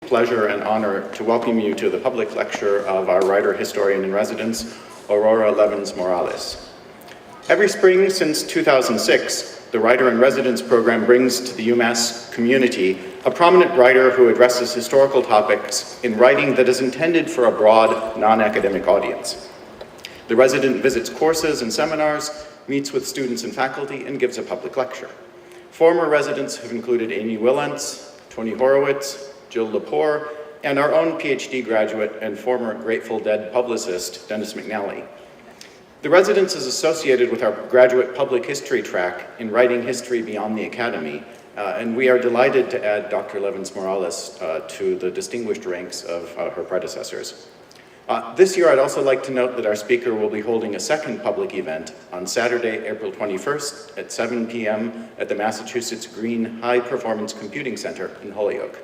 Pleasure and honor to welcome you to the public lecture of our writer-historian-in-residence, Aurora Levins Morales. Every spring since 2006, the Writer-in-Residence program brings to the UMass community a prominent writer who addresses historical topics in writing that is intended for a broad, non-academic audience. The resident visits courses and seminars, meets with students and faculty, and gives a public lecture. Former residents have included Amy Willents, Tony Horowitz, Jill Lepore, and our own PhD graduate and former Grateful Dead publicist, Dennis McNally. The residence is associated with our graduate public history track in Writing History Beyond the Academy, and we are delighted to add Dr. Levins Morales to the distinguished ranks of her predecessors. This year, I'd also like to note that our speaker will be holding a second public event on Saturday, April 21st at 7 p.m. at the Massachusetts Green High Performance Computing Center in Holyoke.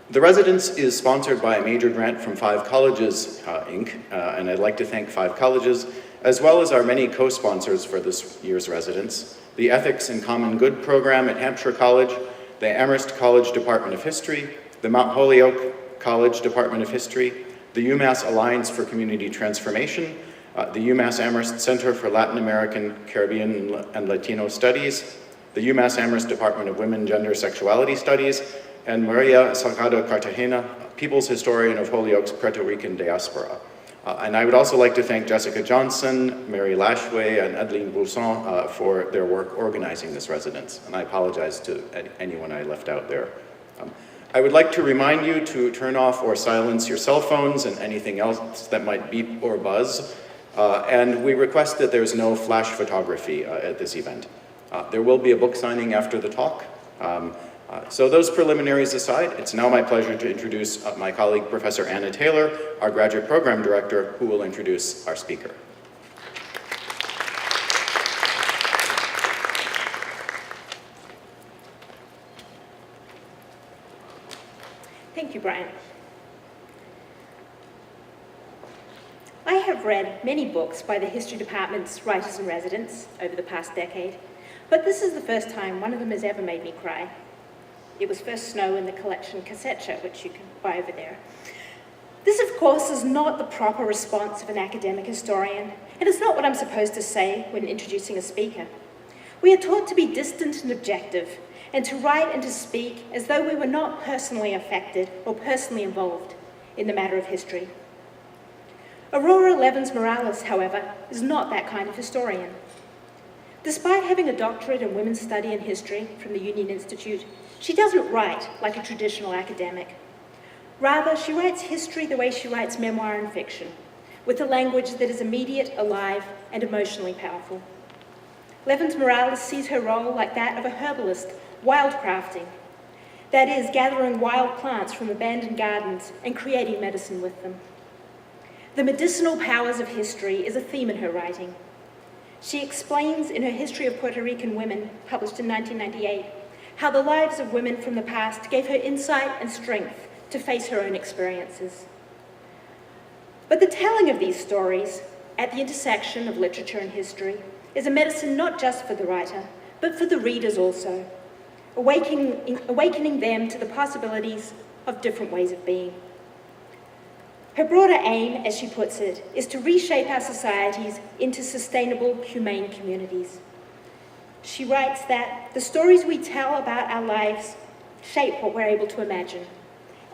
The residence is sponsored by a major grant from 5 Colleges, Inc., and I'd like to thank 5 colleges, as well as our many co-sponsors for this year's residence, the Ethics and Common Good program at Hampshire College, the Amherst College Department of History, the Mount Holyoke College Department of History, the UMass Alliance for Community Transformation, the UMass Amherst Center for Latin American, Caribbean, and Latino Studies, the UMass Amherst Department of Women, Gender, Sexuality Studies, and Maria Salgado Cartagena, People's Historian of Holyoke's Puerto Rican diaspora. And I would also like to thank Jessica Johnson, Mary Lashway, and Adeline Bousson for their work organizing this residence. And I apologize to anyone I left out there. I would like to remind you to turn off or silence your cell phones and anything else that might beep or buzz. And we request that there's no flash photography at this event. There will be a book signing after the talk. So those preliminaries aside, it's now my pleasure to introduce my colleague, Professor Anna Taylor, our graduate program director, who will introduce our speaker. Thank you, Brian. I have read many books by the History Department's writers-in-residence over the past decade, but this is the first time one of them has ever made me cry. It was First Snow in the collection Cassette Show, which you can buy over there. This, of course, is not the proper response of an academic historian, and it's not what I'm supposed to say when introducing a speaker. We are taught to be distant and objective, and to write and to speak as though we were not personally affected or personally involved in the matter of history. Aurora Levins Morales, however, is not that kind of historian. Despite having a doctorate in women's study and history from the Union Institute, she doesn't write like a traditional academic. Rather, she writes history the way she writes memoir and fiction, with a language that is immediate, alive, and emotionally powerful. Levins Morales sees her role like that of a herbalist, wildcrafting. That is, gathering wild plants from abandoned gardens and creating medicine with them. The medicinal powers of history is a theme in her writing. She explains in her History of Puerto Rican Women, published in 1998, how the lives of women from the past gave her insight and strength to face her own experiences. But the telling of these stories, at the intersection of literature and history, is a medicine not just for the writer, but for the readers also, awakening them to the possibilities of different ways of being. Her broader aim, as she puts it, is to reshape our societies into sustainable, humane communities. She writes that the stories we tell about our lives shape what we're able to imagine,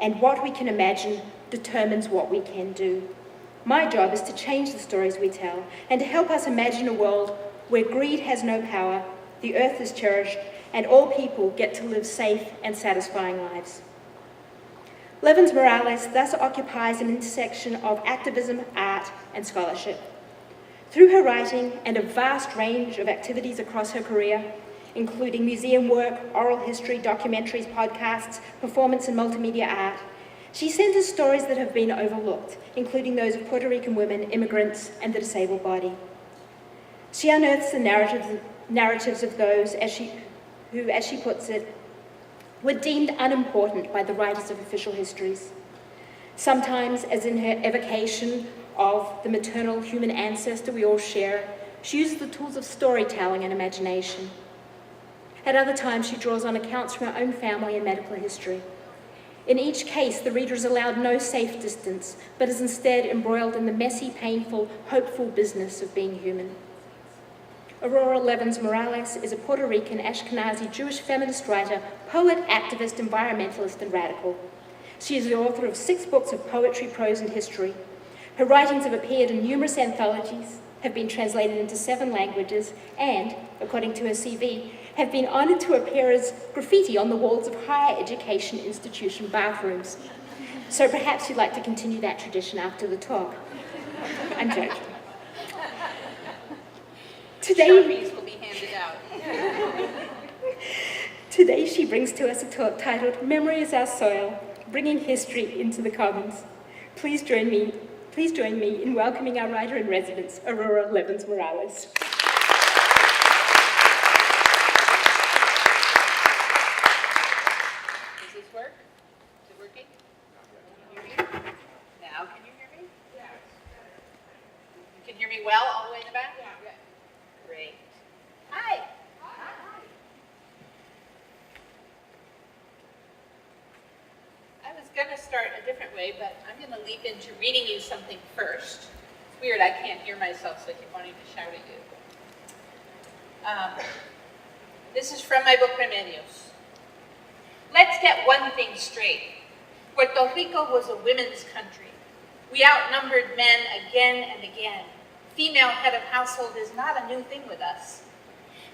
and what we can imagine determines what we can do. My job is to change the stories we tell and to help us imagine a world where greed has no power, the earth is cherished, and all people get to live safe and satisfying lives. Levins Morales thus occupies an intersection of activism, art, and scholarship. Through her writing and a vast range of activities across her career, including museum work, oral history, documentaries, podcasts, performance and multimedia art, she centers stories that have been overlooked, including those of Puerto Rican women, immigrants, and the disabled body. She unearths the narratives of those who, as she puts it, were deemed unimportant by the writers of official histories. Sometimes, as in her evocation of the maternal human ancestor we all share, she uses the tools of storytelling and imagination. At other times, she draws on accounts from her own family and medical history. In each case, the reader is allowed no safe distance, but is instead embroiled in the messy, painful, hopeful business of being human. Aurora Levins Morales is a Puerto Rican Ashkenazi Jewish feminist writer, poet, activist, environmentalist, and radical. She is the author of 6 books of poetry, prose, and history. Her writings have appeared in numerous anthologies, have been translated into 7 languages, and, according to her CV, have been honoured to appear as graffiti on the walls of higher education institution bathrooms. So perhaps you'd like to continue that tradition after the talk. I'm joking. Today, Sharpies will be handed out. Today she brings to us a talk titled Memory is Our Soil, Bringing History into the Commons. Please join me in welcoming our writer-in-residence, Aurora Levins Morales. Does this work? Is it working? Can you hear me? Now, can you hear me? Yes. You can hear me well all the way in the back? Yeah. Great. Hi. I was going to start a different way, but I'm going to leap into reading you something first. It's weird, I can't hear myself, so I keep wanting to shout at you. This is from my book, Remedios. Let's get one thing straight. Puerto Rico was a women's country. We outnumbered men again and again. Female head of household is not a new thing with us.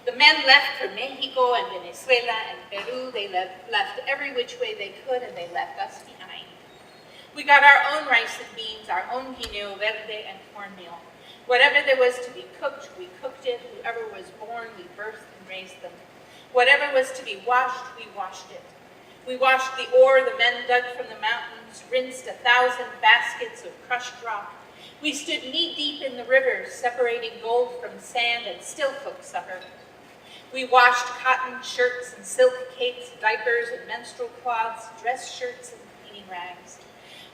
The men left for Mexico and Venezuela and Peru. They left every which way they could, and they left us behind. We got our own rice and beans, our own guineo verde and cornmeal. Whatever there was to be cooked, we cooked it. Whoever was born, we birthed and raised them. Whatever was to be washed, we washed it. We washed the ore the men dug from the mountains, rinsed 1,000 baskets of crushed rock. We stood knee-deep in the river, separating gold from sand, and still cooked supper. We washed cotton, shirts, and silk capes, diapers, and menstrual cloths, dress shirts, and cleaning rags.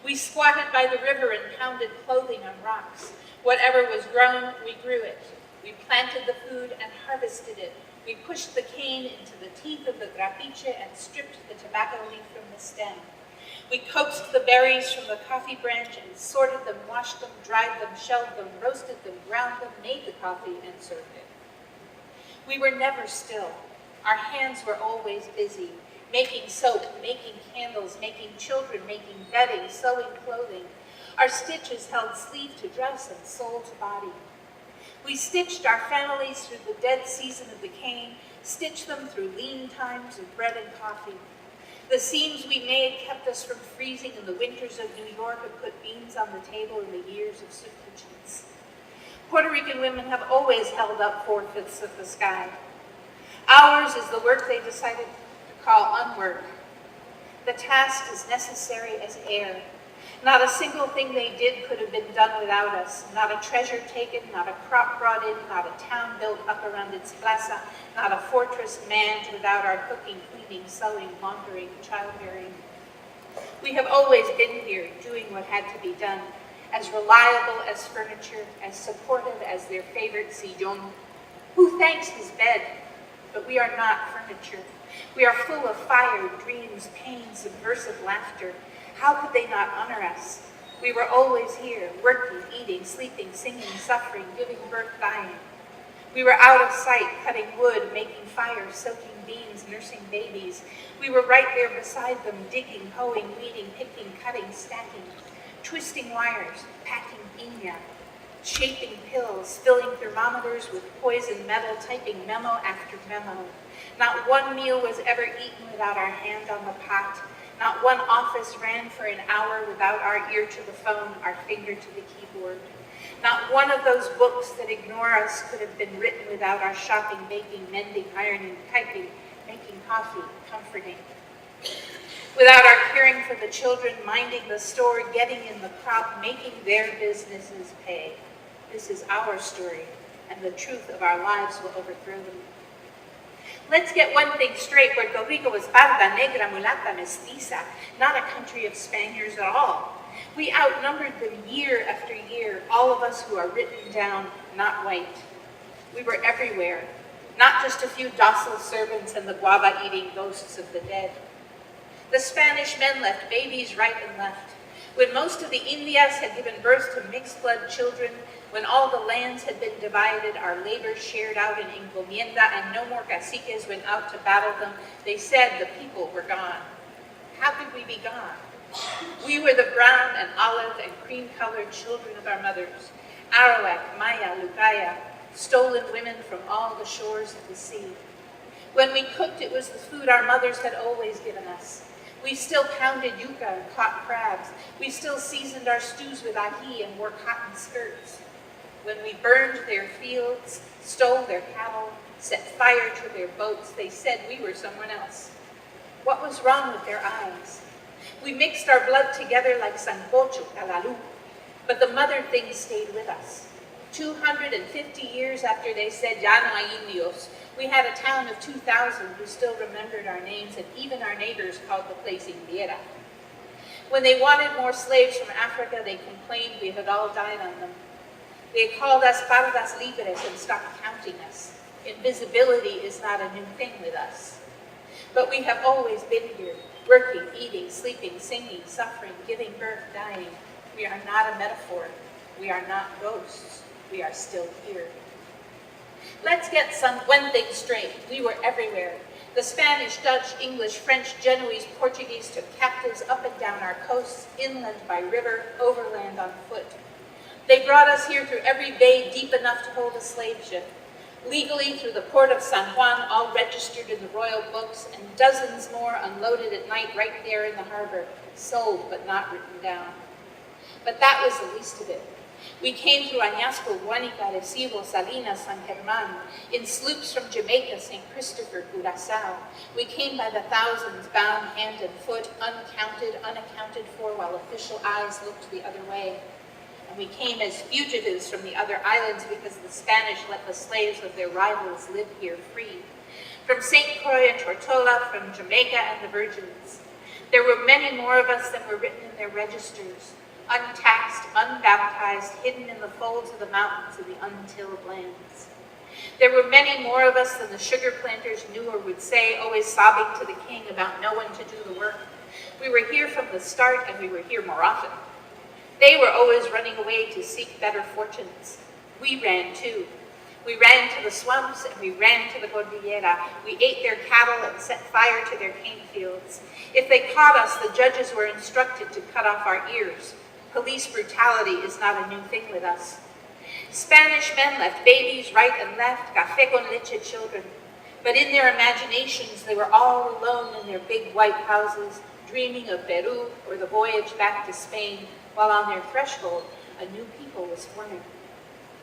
We squatted by the river and pounded clothing on rocks. Whatever was grown, we grew it. We planted the food and harvested it. We pushed the cane into the teeth of the grapiche and stripped the tobacco leaf from the stem. We coaxed the berries from the coffee branch and sorted them, washed them, dried them, shelled them, roasted them, ground them, made the coffee, and served it. We were never still. Our hands were always busy, making soap, making candles, making children, making bedding, sewing clothing. Our stitches held sleeve to dress and soul to body. We stitched our families through the dead season of the cane, stitched them through lean times of bread and coffee. The seams we made kept us from freezing in the winters of New York and put beans on the table in the years of soup kitchens. Puerto Rican women have always held up 4/5 of the sky. Ours is the work they decided to call unwork. The task is necessary as air. Not a single thing they did could have been done without us. Not a treasure taken, not a crop brought in, not a town built up around its plaza, not a fortress manned without our cooking, cleaning, sewing, laundering, childbearing. We have always been here doing what had to be done, as reliable as furniture, as supportive as their favorite sillon. Who thanks his bed? But we are not furniture. We are full of fire, dreams, pain, subversive laughter. How could they not honor us? We were always here, working, eating, sleeping, singing, suffering, giving birth, dying. We were out of sight, cutting wood, making fire, soaking beans, nursing babies. We were right there beside them, digging, hoeing, weeding, picking, cutting, stacking, twisting wires, packing piña, shaping pills, filling thermometers with poison metal, typing memo after memo. Not one meal was ever eaten without our hand on the pot. Not one office ran for an hour without our ear to the phone, our finger to the keyboard. Not one of those books that ignore us could have been written without our shopping, baking, mending, ironing, typing, making coffee, comforting. Without our caring for the children, minding the store, getting in the crop, making their businesses pay. This is our story, and the truth of our lives will overthrow them. Let's get one thing straight. Puerto Rico was parda, negra, mulata, mestiza, not a country of Spaniards at all. We outnumbered them year after year, all of us who are written down, not white. We were everywhere, not just a few docile servants and the guava-eating ghosts of the dead. The Spanish men left babies right and left. When most of the Indias had given birth to mixed-blood children, when all the lands had been divided, our labor shared out in encomienda, and no more caciques went out to battle them, they said the people were gone. How could we be gone? We were the brown and olive and cream-colored children of our mothers, Arawak, Maya, Lucaya, stolen women from all the shores of the sea. When we cooked, it was the food our mothers had always given us. We still pounded yuca and caught crabs. We still seasoned our stews with ají and wore cotton skirts. When we burned their fields, stole their cattle, set fire to their boats, they said we were someone else. What was wrong with their eyes? We mixed our blood together like sancocho, calalu, but the mother thing stayed with us. 250 years after they said, ya no hay indios, we had a town of 2,000 who still remembered our names, and even our neighbors called the place Indiera. When they wanted more slaves from Africa, they complained we had all died on them. They called us pardas libres and stopped counting us. Invisibility is not a new thing with us. But we have always been here, working, eating, sleeping, singing, suffering, giving birth, dying. We are not a metaphor. We are not ghosts. We are still here. Let's get one thing straight. We were everywhere. The Spanish, Dutch, English, French, Genoese, Portuguese took captives up and down our coasts, inland by river, overland on foot. They brought us here through every bay deep enough to hold a slave ship, legally through the port of San Juan, all registered in the royal books, and dozens more unloaded at night right there in the harbor, sold but not written down. But that was the least of it. We came through Añasco, Guanica, Recibo, Salinas, San Germán, in sloops from Jamaica, St. Christopher, Curaçao. We came by the thousands, bound hand and foot, uncounted, unaccounted for, while official eyes looked the other way. And we came as fugitives from the other islands because the Spanish let the slaves of their rivals live here free. From St. Croix and Tortola, from Jamaica and the Virgins. There were many more of us than were written in their registers, untaxed, unbaptized, hidden in the folds of the mountains of the untilled lands. There were many more of us than the sugar planters knew or would say, always sobbing to the king about no one to do the work. We were here from the start, and we were here more often. They were always running away to seek better fortunes. We ran too. We ran to the swamps, and we ran to the Cordillera. We ate their cattle and set fire to their cane fields. If they caught us, the judges were instructed to cut off our ears. Police brutality is not a new thing with us. Spanish men left babies right and left, café con leche children. But in their imaginations, they were all alone in their big white houses, dreaming of Peru or the voyage back to Spain, while on their threshold, a new people was forming.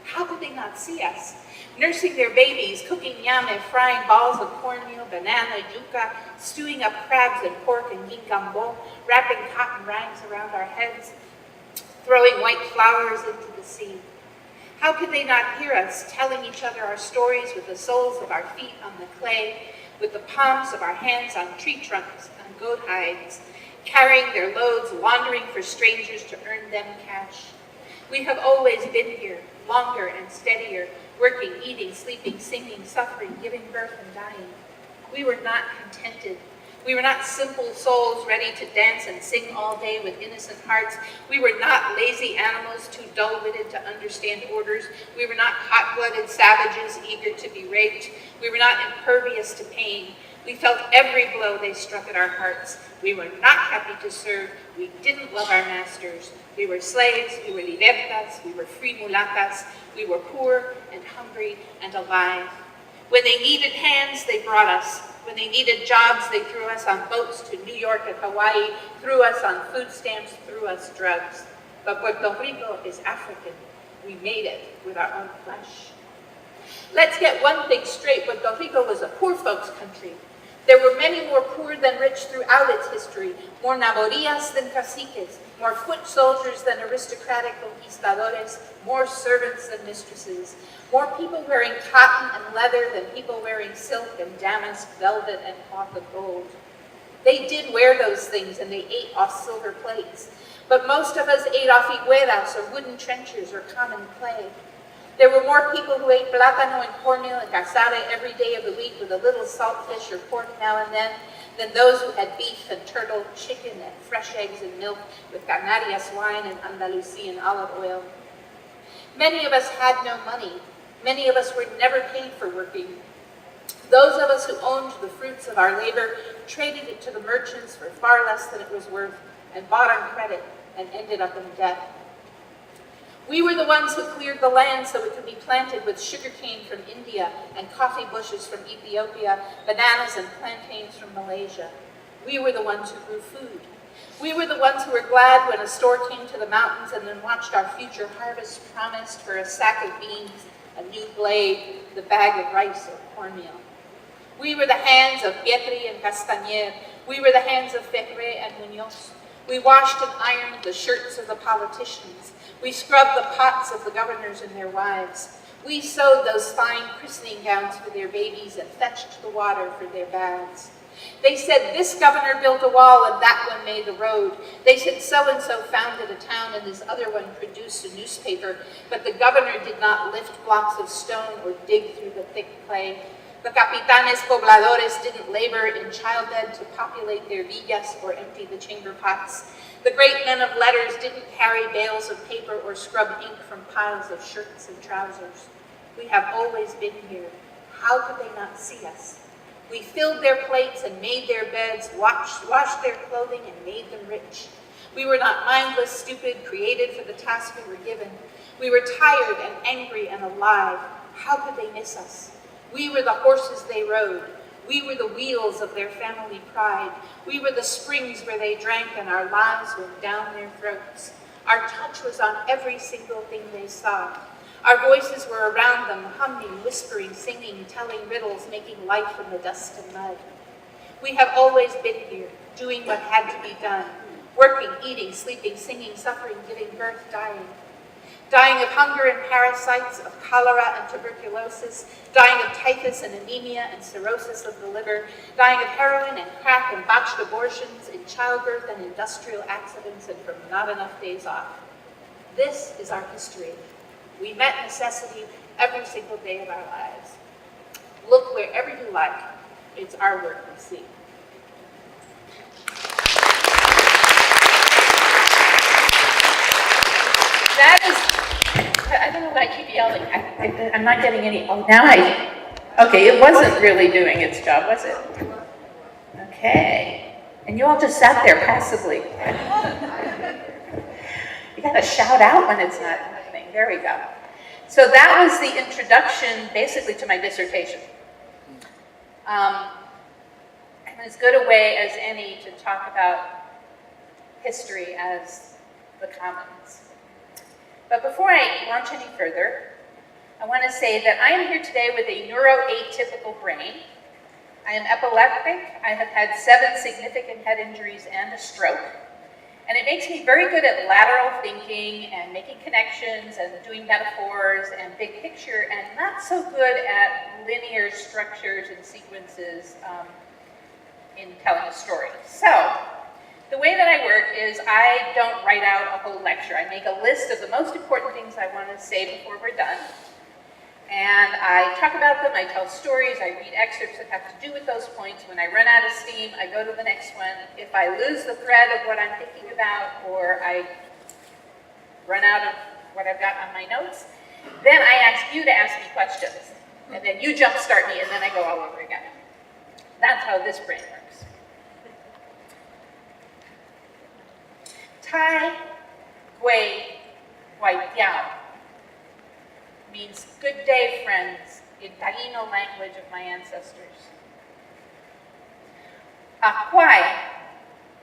How could they not see us? Nursing their babies, cooking ñame, frying balls of cornmeal, banana, yuca, stewing up crabs and pork and guincambo, wrapping cotton rinds around our heads, throwing white flowers into the sea. How could they not hear us, telling each other our stories with the soles of our feet on the clay, with the palms of our hands on tree trunks and goat hides, carrying their loads, wandering for strangers to earn them cash? We have always been here, longer and steadier, working, eating, sleeping, singing, suffering, giving birth and dying. We were not contented. We were not simple souls ready to dance and sing all day with innocent hearts. We were not lazy animals too dull-witted to understand orders. We were not hot-blooded savages eager to be raped. We were not impervious to pain. We felt every blow they struck at our hearts. We were not happy to serve. We didn't love our masters. We were slaves, we were libertas, we were free mulatas. We were poor and hungry and alive. When they needed hands, they brought us. When they needed jobs, they threw us on boats to New York and Hawaii, threw us on food stamps, threw us drugs. But Puerto Rico is African. We made it with our own flesh. Let's get one thing straight. Puerto Rico was a poor folks' country. There were many more poor than rich throughout its history, more naborías than caciques, more foot soldiers than aristocratic conquistadores, more servants than mistresses, more people wearing cotton and leather than people wearing silk and damask, velvet, and cloth of gold. They did wear those things, and they ate off silver plates. But most of us ate off higueras or wooden trenchers or common clay. There were more people who ate plátano and cornmeal and cassave every day of the week with a little saltfish or pork now and then than those who had beef and turtle, chicken, and fresh eggs and milk with Canarias wine and Andalusian olive oil. Many of us had no money. Many of us were never paid for working. Those of us who owned the fruits of our labor traded it to the merchants for far less than it was worth and bought on credit and ended up in debt. We were the ones who cleared the land so it could be planted with sugarcane from India and coffee bushes from Ethiopia, bananas and plantains from Malaysia. We were the ones who grew food. We were the ones who were glad when a store came to the mountains and then watched our future harvest promised for a sack of beans, a new blade, the bag of rice or cornmeal. We were the hands of Pietri and Castañer. We were the hands of Ferre and Muñoz. We washed and ironed the shirts of the politicians. We scrubbed the pots of the governors and their wives. We sewed those fine christening gowns for their babies and fetched the water for their baths. They said this governor built a wall and that one made the road. They said so-and-so founded a town and this other one produced a newspaper, but the governor did not lift blocks of stone or dig through the thick clay. The capitanes pobladores didn't labor in childbed to populate their villas or empty the chamber pots. The great men of letters didn't carry bales of paper or scrub ink from piles of shirts and trousers. We have always been here. How could they not see us? We filled their plates and made their beds, washed their clothing and made them rich. We were not mindless, stupid, created for the task we were given. We were tired and angry and alive. How could they miss us? We were the horses they rode. We were the wheels of their family pride. We were the springs where they drank and our lives went down their throats. Our touch was on every single thing they saw. Our voices were around them, humming, whispering, singing, telling riddles, making life in the dust and mud. We have always been here, doing what had to be done, working, eating, sleeping, singing, suffering, giving birth, dying. Dying of hunger and parasites, of cholera and tuberculosis, dying of typhus and anemia and cirrhosis of the liver, dying of heroin and crack and botched abortions, in childbirth and industrial accidents, and from not enough days off. This is our history. We met necessity every single day of our lives. Look wherever you like. It's our work we see. That is, I don't know why I keep yelling. I'm not getting any, oh, now okay, it wasn't really doing its job, was it? Okay. And you all just sat there passively. You gotta shout out when it's not happening. There we go. So that was the introduction, basically, to my dissertation. And as good a way as any to talk about history as the commons. But before I launch any further, I want to say that I am here today with a neuroatypical brain. I am epileptic. I have had 7 significant head injuries and a stroke. And it makes me very good at lateral thinking and making connections and doing metaphors and big picture, and not so good at linear structures and sequences in telling a story. So, the way that I work is I don't write out a whole lecture. I make a list of the most important things I want to say before we're done. And I talk about them, I tell stories, I read excerpts that have to do with those points. When I run out of steam, I go to the next one. If I lose the thread of what I'm thinking about, or I run out of what I've got on my notes, then I ask you to ask me questions. And then you jumpstart me, and then I go all over again. That's how this brain works. Tai Gui Guaitiao means good day, friends, in Taino language of my ancestors. Akwai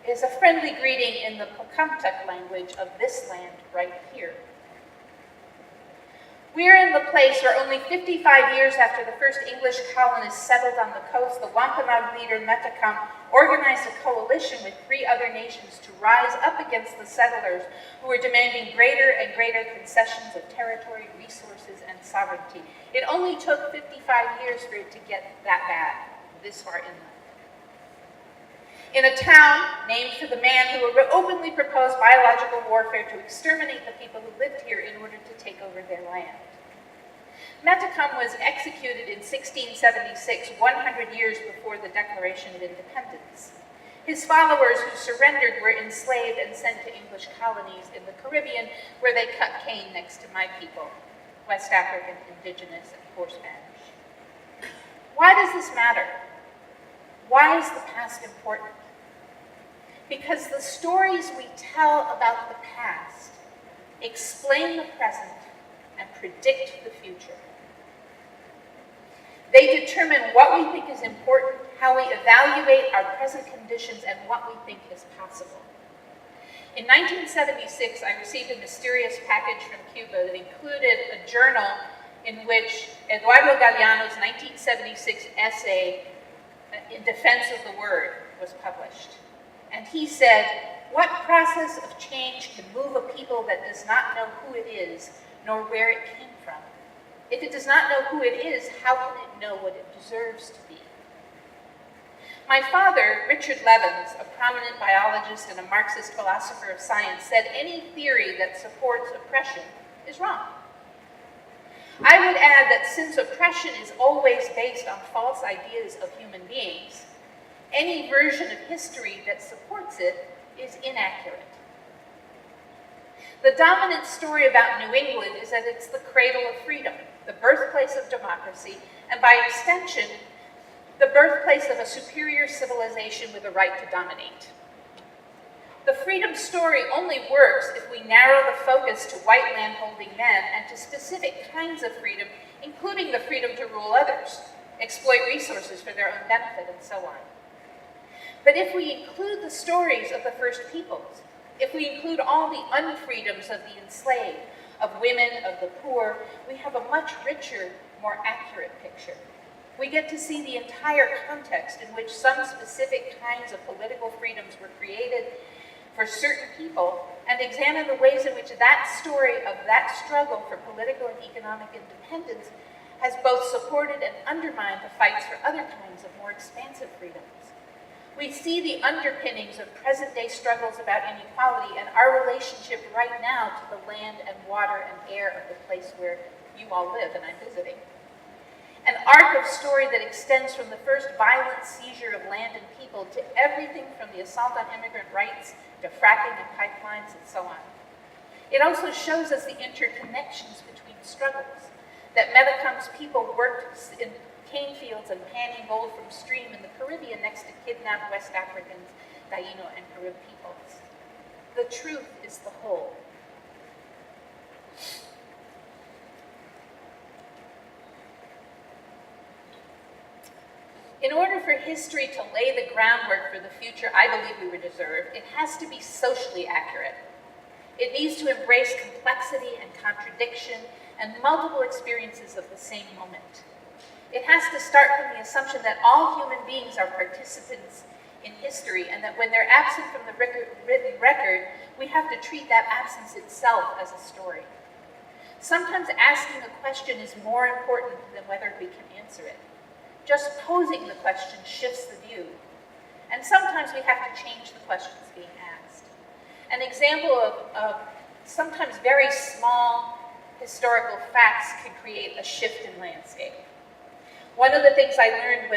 is a friendly greeting in the Coptic language of this land right here. We're in the place where only 55 years after the first English colonists settled on the coast, the Wampanoag leader Metacom organized a coalition with 3 other nations to rise up against the settlers who were demanding greater and greater concessions of territory, resources, and sovereignty. It only took 55 years for it to get that bad, this far inland. In a town named for the man who openly proposed biological warfare to exterminate the people who lived here in order to take over their land. Metacom was executed in 1676, 100 years before the Declaration of Independence. His followers who surrendered were enslaved and sent to English colonies in the Caribbean, where they cut cane next to my people, West African, indigenous, and poor Spanish. Why does this matter? Why is the past important? Because the stories we tell about the past explain the present and predict the future. They determine what we think is important, how we evaluate our present conditions, and what we think is possible. In 1976, I received a mysterious package from Cuba that included a journal in which Eduardo Galeano's 1976 essay in defense of the word was published. And he said, "What process of change can move a people that does not know who it is, nor where it came from? If it does not know who it is, how can it know what it deserves to be?" My father, Richard Levins, a prominent biologist and a Marxist philosopher of science, said any theory that supports oppression is wrong. I would add that since oppression is always based on false ideas of human beings, any version of history that supports it is inaccurate. The dominant story about New England is that it's the cradle of freedom, the birthplace of democracy, and by extension, the birthplace of a superior civilization with a right to dominate. The freedom story only works if we narrow the focus to white landholding men and to specific kinds of freedom, including the freedom to rule others, exploit resources for their own benefit, and so on. But if we include the stories of the first peoples, if we include all the unfreedoms of the enslaved, of women, of the poor, we have a much richer, more accurate picture. We get to see the entire context in which some specific kinds of political freedoms were created for certain people, and examine the ways in which that story of that struggle for political and economic independence has both supported and undermined the fights for other kinds of more expansive freedoms. We see the underpinnings of present-day struggles about inequality and our relationship right now to the land and water and air of the place where you all live and I'm visiting. An arc of story that extends from the first violent seizure of land and people to everything from the assault on immigrant rights to fracking and pipelines and so on. It also shows us the interconnections between struggles, that Metacom's people worked in cane fields and panning gold from stream in the Caribbean next to kidnapped West Africans, Taino, and Carib peoples. The truth is the whole. In order for history to lay the groundwork for the future I believe we were deserved, it has to be socially accurate. It needs to embrace complexity and contradiction and multiple experiences of the same moment. It has to start from the assumption that all human beings are participants in history, and that when they're absent from the written record, we have to treat that absence itself as a story. Sometimes asking a question is more important than whether we can answer it. Just posing the question shifts the view. And sometimes we have to change the questions being asked. An example of sometimes very small historical facts can create a shift in landscape. One of the things I learned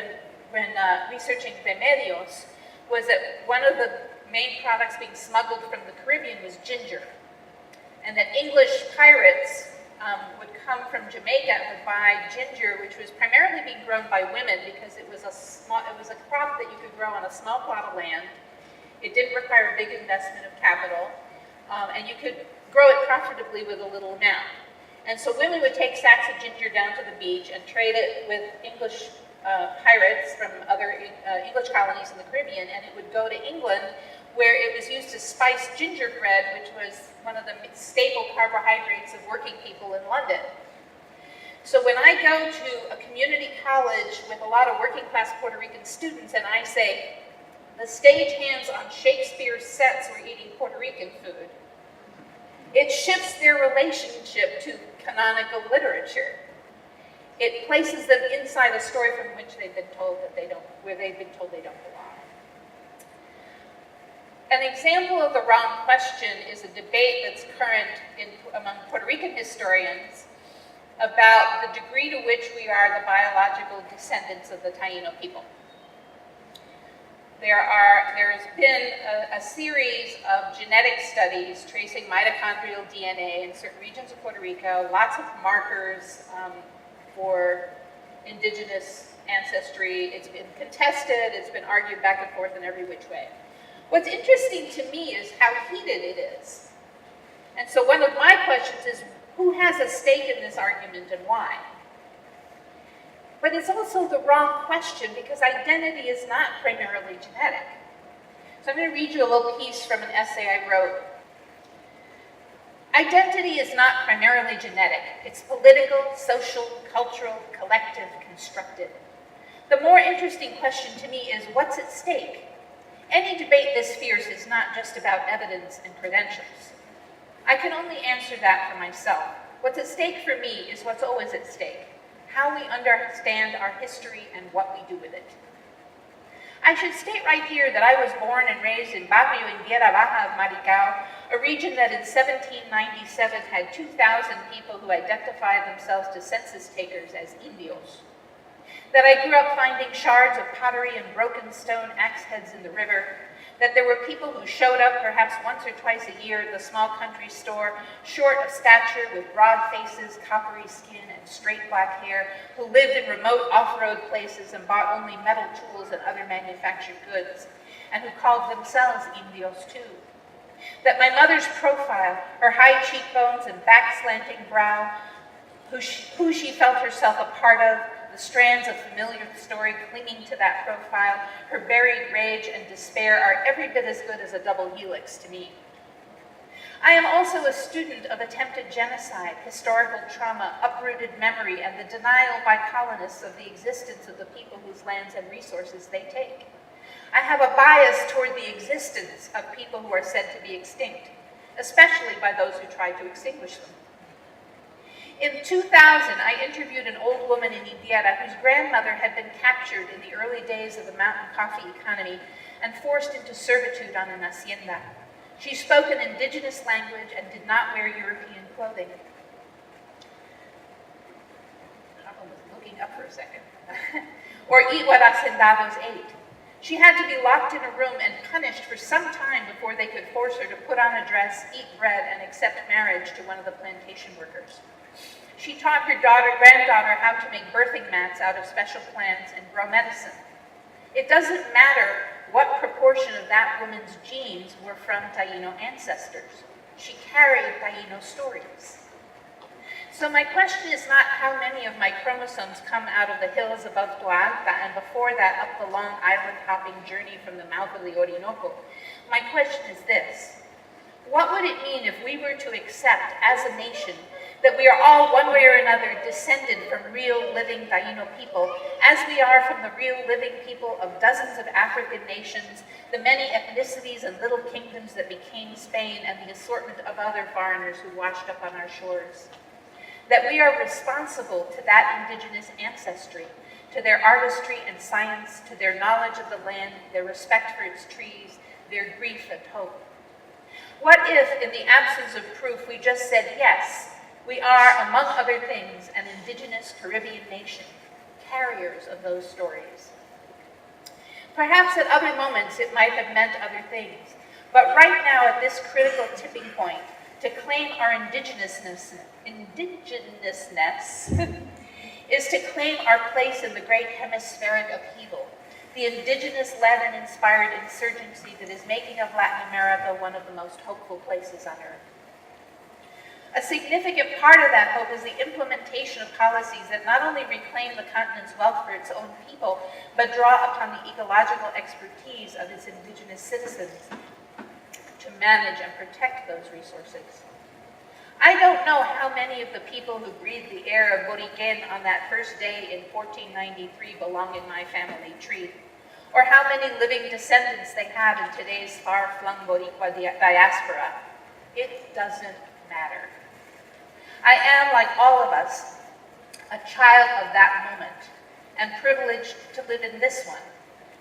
when researching remedios was that one of the main products being smuggled from the Caribbean was ginger. And that English pirates would come from Jamaica and would buy ginger, which was primarily being grown by women because it was a crop that you could grow on a small plot of land. It didn't require a big investment of capital, and you could grow it profitably with a little amount. And so women would take sacks of ginger down to the beach and trade it with English pirates from other English colonies in the Caribbean, and it would go to England, where it was used to spice gingerbread, which was one of the staple carbohydrates of working people in London. So when I go to a community college with a lot of working class Puerto Rican students and I say, the stagehands on Shakespeare's sets were eating Puerto Rican food, it shifts their relationship to canonical literature. It places them inside a story from which they've been told that they don't, where they've been told they don't belong. An example of the wrong question is a debate that's current among Puerto Rican historians about the degree to which we are the biological descendants of the Taino people. There's been a series of genetic studies tracing mitochondrial DNA in certain regions of Puerto Rico, lots of markers for indigenous ancestry. It's been contested, it's been argued back and forth in every which way. What's interesting to me is how heated it is. And so one of my questions is, who has a stake in this argument and why? But it's also the wrong question because identity is not primarily genetic. So I'm going to read you a little piece from an essay I wrote. Identity is not primarily genetic. It's political, social, cultural, collective, constructed. The more interesting question to me is, what's at stake? Any debate this fierce is not just about evidence and credentials. I can only answer that for myself. What's at stake for me is what's always at stake. How we understand our history and what we do with it. I should state right here that I was born and raised in Barrio Indiera Baja of Maricao, a region that in 1797 had 2,000 people who identified themselves to census takers as indios. That I grew up finding shards of pottery and broken stone axe heads in the river. That there were people who showed up perhaps once or twice a year at the small country store, short of stature with broad faces, coppery skin, and straight black hair, who lived in remote off-road places and bought only metal tools and other manufactured goods, and who called themselves indios too. That my mother's profile, her high cheekbones and back-slanting brow, who she felt herself a part of, the strands of familiar story clinging to that profile, her buried rage and despair are every bit as good as a double helix to me. I am also a student of attempted genocide, historical trauma, uprooted memory, and the denial by colonists of the existence of the people whose lands and resources they take. I have a bias toward the existence of people who are said to be extinct, especially by those who try to extinguish them. In 2000, I interviewed an old woman in Indiera whose grandmother had been captured in the early days of the mountain coffee economy and forced into servitude on an hacienda. She spoke an indigenous language and did not wear European clothing. I was looking up for a second. Or eat what hacendados ate. She had to be locked in a room and punished for some time before they could force her to put on a dress, eat bread, and accept marriage to one of the plantation workers. She taught her granddaughter how to make birthing mats out of special plants and grow medicine. It doesn't matter what proportion of that woman's genes were from Taino ancestors. She carried Taino stories. So my question is not how many of my chromosomes come out of the hills above Toalta and before that up the long island-hopping journey from the mouth of the Orinoco. My question is this. What would it mean if we were to accept as a nation that we are all one way or another descended from real living Taino people, as we are from the real living people of dozens of African nations, the many ethnicities and little kingdoms that became Spain, and the assortment of other foreigners who washed up on our shores? That we are responsible to that indigenous ancestry, to their artistry and science, to their knowledge of the land, their respect for its trees, their grief and hope. What if, in the absence of proof, we just said, yes, we are, among other things, an indigenous Caribbean nation, carriers of those stories? Perhaps at other moments it might have meant other things, but right now at this critical tipping point, to claim our indigenousness is to claim our place in the great hemispheric upheaval, the indigenous-led and inspired insurgency that is making of Latin America one of the most hopeful places on earth. A significant part of that hope is the implementation of policies that not only reclaim the continent's wealth for its own people, but draw upon the ecological expertise of its indigenous citizens to manage and protect those resources. I don't know how many of the people who breathed the air of Boriquen on that first day in 1493 belong in my family tree, or how many living descendants they have in today's far-flung Boricua diaspora. It doesn't matter. I am, like all of us, a child of that moment and privileged to live in this one.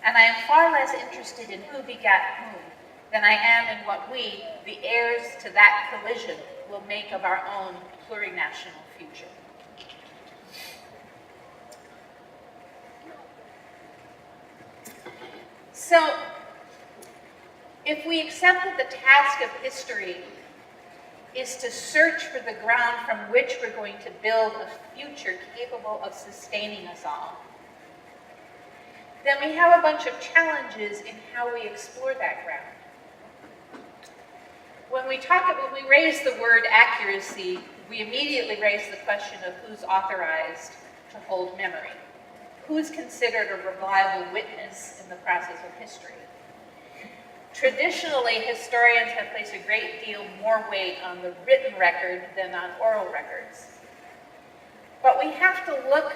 And I am far less interested in who begat whom than I am in what we, the heirs to that collision, will make of our own plurinational future. So, if we accept that the task of history is to search for the ground from which we're going to build a future capable of sustaining us all, then we have a bunch of challenges in how we explore that ground. When we raise the word accuracy, we immediately raise the question of who's authorized to hold memory. Who's considered a reliable witness in the process of history? Traditionally, historians have placed a great deal more weight on the written record than on oral records. But we have to look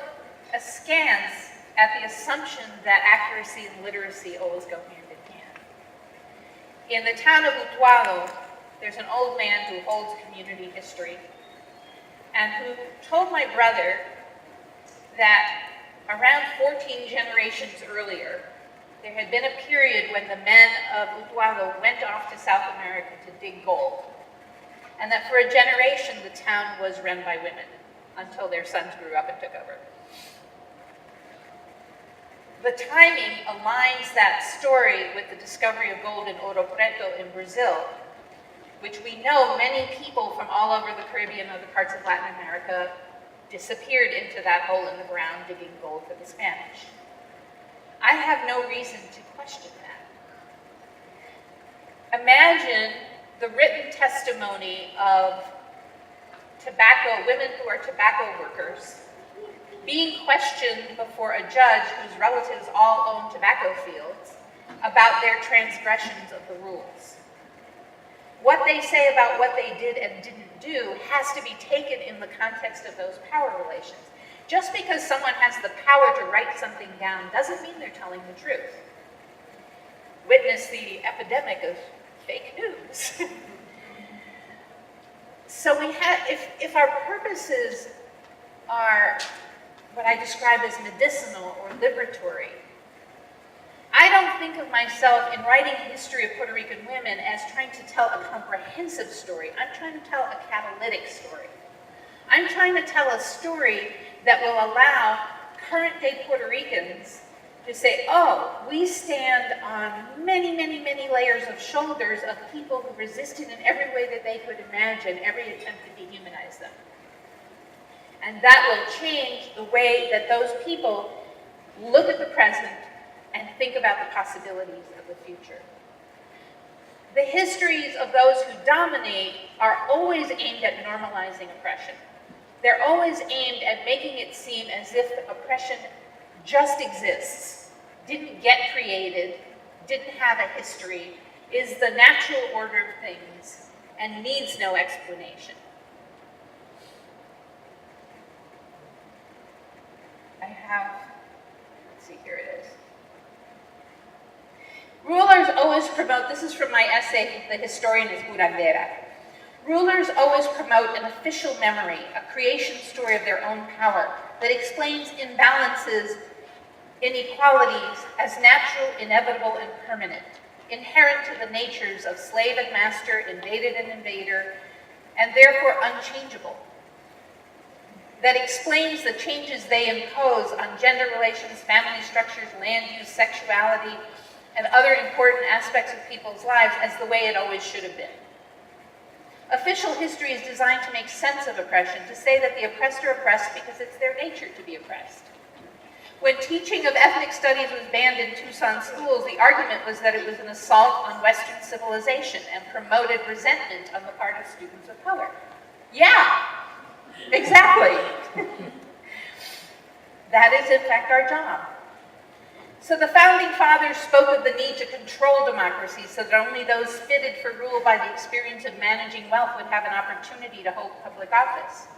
askance at the assumption that accuracy and literacy always go hand in hand. In the town of Utuado, there's an old man who holds community history and who told my brother that around 14 generations earlier, there had been a period when the men of Utuado went off to South America to dig gold, and that for a generation the town was run by women until their sons grew up and took over. The timing aligns that story with the discovery of gold in Ouro Preto in Brazil, which we know many people from all over the Caribbean and other parts of Latin America disappeared into that hole in the ground digging gold for the Spanish. I have no reason to question that. Imagine the written testimony of women who are tobacco workers being questioned before a judge whose relatives all own tobacco fields about their transgressions of the rules. What they say about what they did and didn't do has to be taken in the context of those power relations. Just because someone has the power to write something down doesn't mean they're telling the truth. Witness the epidemic of fake news. So if our purposes are what I describe as medicinal or liberatory, I don't think of myself in writing a history of Puerto Rican women as trying to tell a comprehensive story. I'm trying to tell a catalytic story. I'm trying to tell a story that will allow current-day Puerto Ricans to say, oh, we stand on many, many, many layers of shoulders of people who resisted in every way that they could imagine, every attempt to dehumanize them. And that will change the way that those people look at the present and think about the possibilities of the future. The histories of those who dominate are always aimed at normalizing oppression. They're always aimed at making it seem as if oppression just exists, didn't get created, didn't have a history, is the natural order of things, and needs no explanation. Let's see, here it is. Rulers always promote, this is from my essay, The Historian is Curandera. Rulers always promote an official memory, a creation story of their own power that explains imbalances, inequalities as natural, inevitable, and permanent, inherent to the natures of slave and master, invaded and invader, and therefore unchangeable. That explains the changes they impose on gender relations, family structures, land use, sexuality, and other important aspects of people's lives as the way it always should have been. Official history is designed to make sense of oppression, to say that the oppressed are oppressed because it's their nature to be oppressed. When teaching of ethnic studies was banned in Tucson schools, the argument was that it was an assault on Western civilization and promoted resentment on the part of students of color. Yeah, exactly. That is, in fact, our job. So the Founding Fathers spoke of the need to control democracy so that only those fitted for rule by the experience of managing wealth would have an opportunity to hold public office.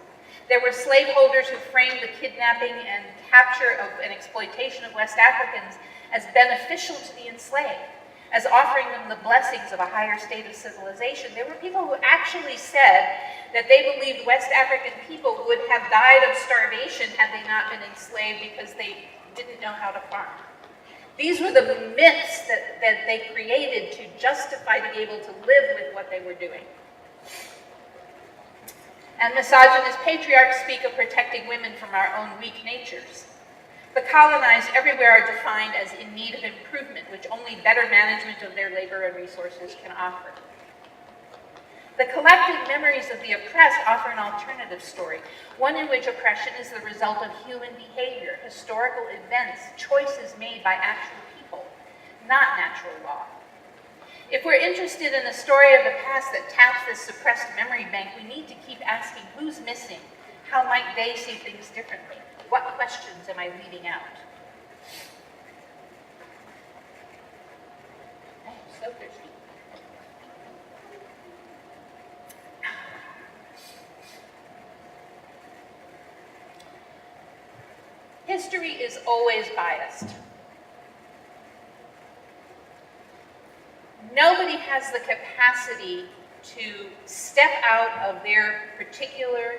There were slaveholders who framed the kidnapping and capture and exploitation of West Africans as beneficial to the enslaved, as offering them the blessings of a higher state of civilization. There were people who actually said that they believed West African people would have died of starvation had they not been enslaved because they didn't know how to farm. These were the myths that they created to justify being able to live with what they were doing. And misogynist patriarchs speak of protecting women from our own weak natures. The colonized everywhere are defined as in need of improvement, which only better management of their labor and resources can offer. The collective memories of the oppressed offer an alternative story, one in which oppression is the result of human behavior, historical events, choices made by actual people, not natural law. If we're interested in a story of the past that taps this suppressed memory bank, we need to keep asking who's missing, how might they see things differently, what questions am I leaving out? I am so thirsty. History is always biased. Nobody has the capacity to step out of their particular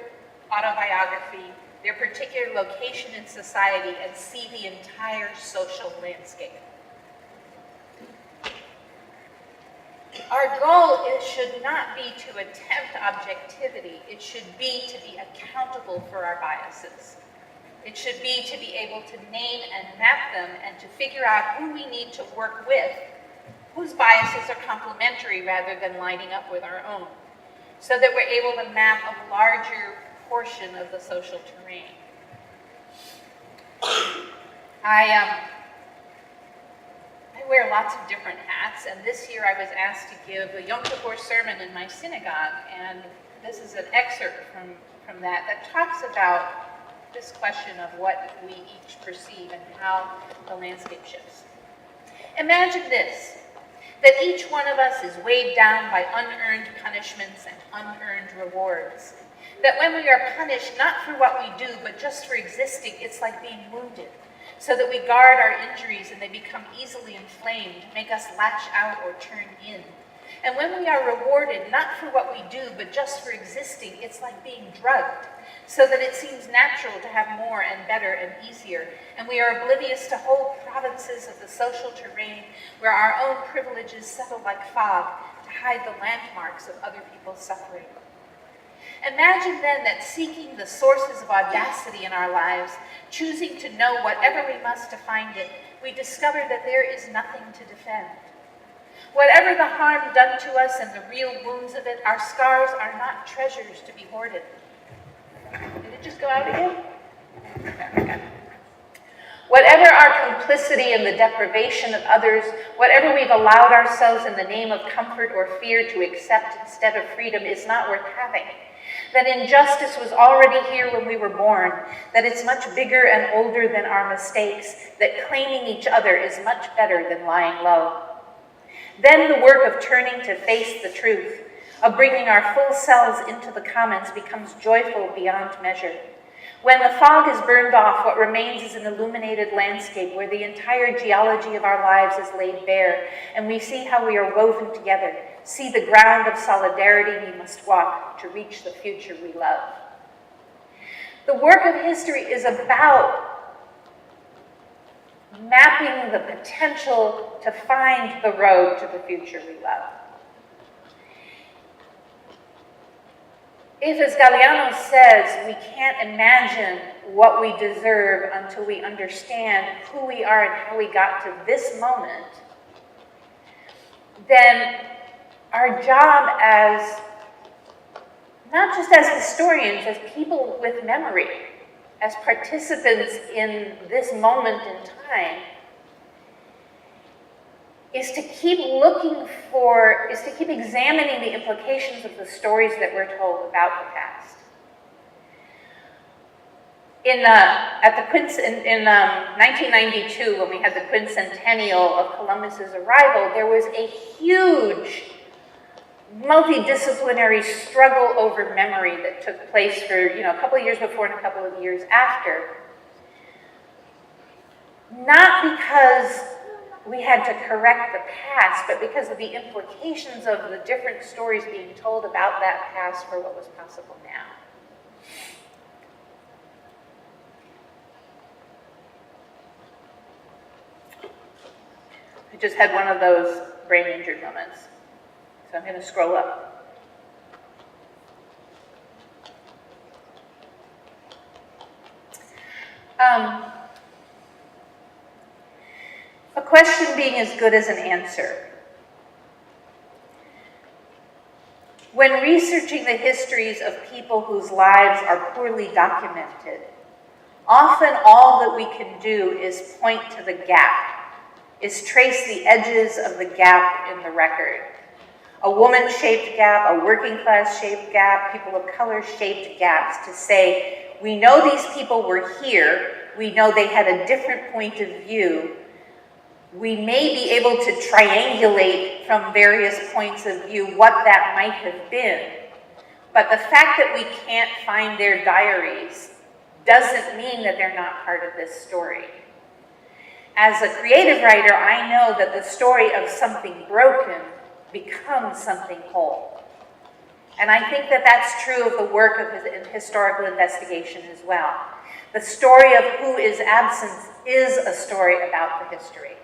autobiography, their particular location in society, and see the entire social landscape. Our goal should not be to attempt objectivity. It should be to be accountable for our biases. It should be to be able to name and map them and to figure out who we need to work with, whose biases are complementary rather than lining up with our own, so that we're able to map a larger portion of the social terrain. I wear lots of different hats, and this year I was asked to give a Yom Kippur Sermon in my synagogue, and this is an excerpt from that talks about this question of what we each perceive and how the landscape shifts. Imagine this, that each one of us is weighed down by unearned punishments and unearned rewards. That when we are punished, not for what we do, but just for existing, it's like being wounded, so that we guard our injuries and they become easily inflamed, make us lash out or turn in. And when we are rewarded, not for what we do, but just for existing, it's like being drugged, so that it seems natural to have more and better and easier. And we are oblivious to whole provinces of the social terrain where our own privileges settle like fog to hide the landmarks of other people's suffering. Imagine then that seeking the sources of audacity in our lives, choosing to know whatever we must to find it, we discover that there is nothing to defend. Whatever the harm done to us and the real wounds of it, our scars are not treasures to be hoarded. Did it just go out again? Okay. Whatever our complicity in the deprivation of others, whatever we've allowed ourselves in the name of comfort or fear to accept instead of freedom is not worth having. That injustice was already here when we were born, that it's much bigger and older than our mistakes, that claiming each other is much better than lying low. Then the work of turning to face the truth, of bringing our full selves into the comments becomes joyful beyond measure. When the fog is burned off, what remains is an illuminated landscape where the entire geology of our lives is laid bare, and we see how we are woven together, see the ground of solidarity we must walk to reach the future we love. The work of history is about mapping the potential to find the road to the future we love. If, as Galeano says, we can't imagine what we deserve until we understand who we are and how we got to this moment, then our job as, not just as historians, as people with memory, as participants in this moment in time, is to keep examining the implications of the stories that we're told about the past. In 1992, when we had the quincentennial of Columbus's arrival, there was a huge multidisciplinary struggle over memory that took place for a couple of years before and a couple of years after. Not because we had to correct the past, but because of the implications of the different stories being told about that past for what was possible now. I just had one of those brain-injured moments, so I'm going to scroll up. question being as good as an answer. When researching the histories of people whose lives are poorly documented, often all that we can do is point to the gap, is trace the edges of the gap in the record. A woman-shaped gap, a working-class-shaped gap, people of color-shaped gaps, to say, we know these people were here, we know they had a different point of view, we may be able to triangulate from various points of view what that might have been, but the fact that we can't find their diaries doesn't mean that they're not part of this story. As a creative writer, I know that the story of something broken becomes something whole. And I think that that's true of the work of historical investigation as well. The story of who is absent is a story about the history.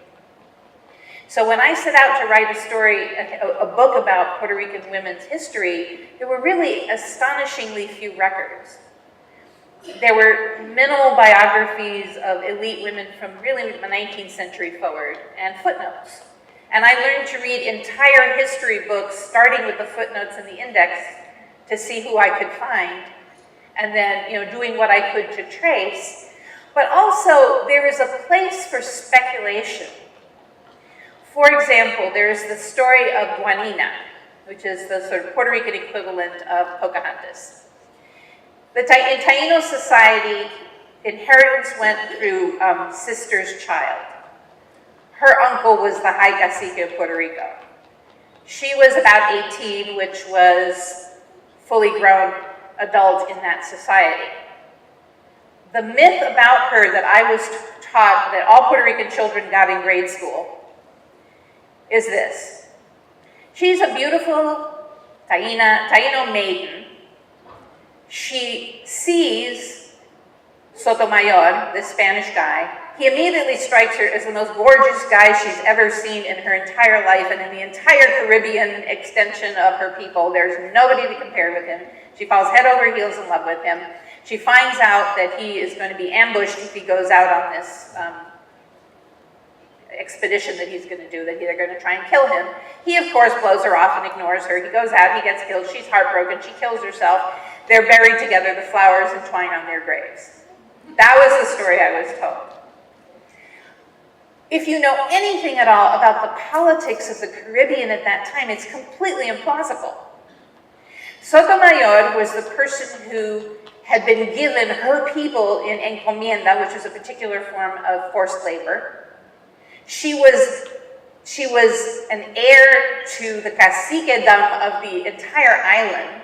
So when I set out to write a book about Puerto Rican women's history, there were really astonishingly few records. There were minimal biographies of elite women from really the 19th century forward, and footnotes. And I learned to read entire history books, starting with the footnotes and the index, to see who I could find, and then, doing what I could to trace. But also, there is a place for speculation. For example, there is the story of Guanine Ax, which is the sort of Puerto Rican equivalent of Pocahontas. In Taino society, inheritance went through sister's child. Her uncle was the high cacique of Puerto Rico. She was about 18, which was fully grown adult in that society. The myth about her that I was taught that all Puerto Rican children got in grade school is this. She's a beautiful Taino maiden. She sees Sotomayor, this Spanish guy. He immediately strikes her as the most gorgeous guy she's ever seen in her entire life, and in the entire Caribbean extension of her people. There's nobody to compare with him. She falls head over heels in love with him. She finds out that he is going to be ambushed if he goes out on this expedition that he's going to do, that they're going to try and kill him. He, of course, blows her off and ignores her. He goes out, he gets killed, she's heartbroken, she kills herself. They're buried together, the flowers entwine on their graves. That was the story I was told. If you know anything at all about the politics of the Caribbean at that time, it's completely implausible. Sotomayor was the person who had been given her people in encomienda, which is a particular form of forced labor. She was an heir to the caciquedom of the entire island.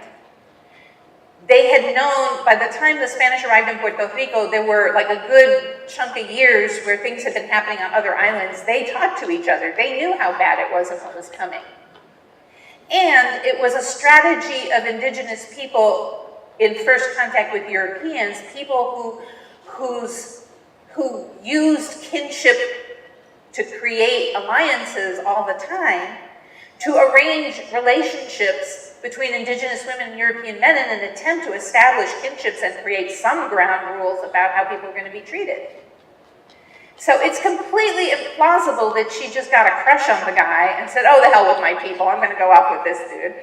They had known, by the time the Spanish arrived in Puerto Rico, there were like a good chunk of years where things had been happening on other islands. They talked to each other. They knew how bad it was and what was coming. And it was a strategy of indigenous people in first contact with Europeans, people who used kinship to create alliances all the time, to arrange relationships between indigenous women and European men in an attempt to establish kinships and create some ground rules about how people are going to be treated. So it's completely implausible that she just got a crush on the guy and said, oh, the hell with my people, I'm going to go off with this dude.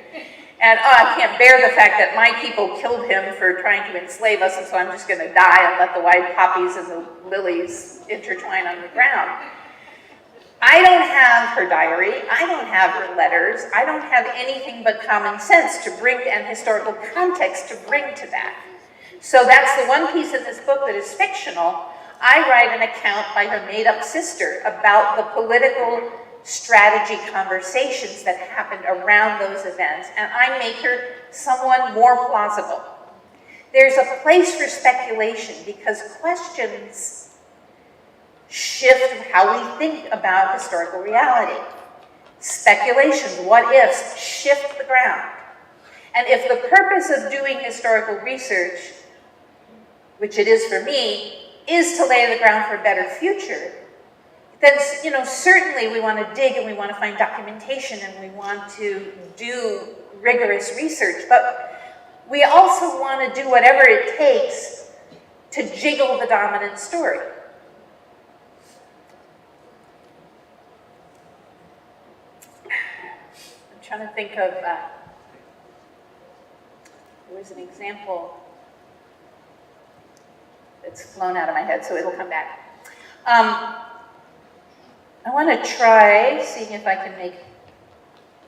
And I can't bear the fact that my people killed him for trying to enslave us, and so I'm just going to die and let the white poppies and the lilies intertwine on the ground. I don't have her diary, I don't have her letters, I don't have anything but common sense to bring and historical context to bring to that. So that's the one piece of this book that is fictional. I write an account by her made-up sister about the political strategy conversations that happened around those events, and I make her someone more plausible. There's a place for speculation because questions shift how we think about historical reality. Speculations, what ifs, shift the ground. And if the purpose of doing historical research, which it is for me, is to lay the ground for a better future, then certainly we want to dig and we want to find documentation and we want to do rigorous research, but we also want to do whatever it takes to jiggle the dominant story. trying to think of, there was an example that's flown out of my head, so it'll come back. I want to try seeing if I can make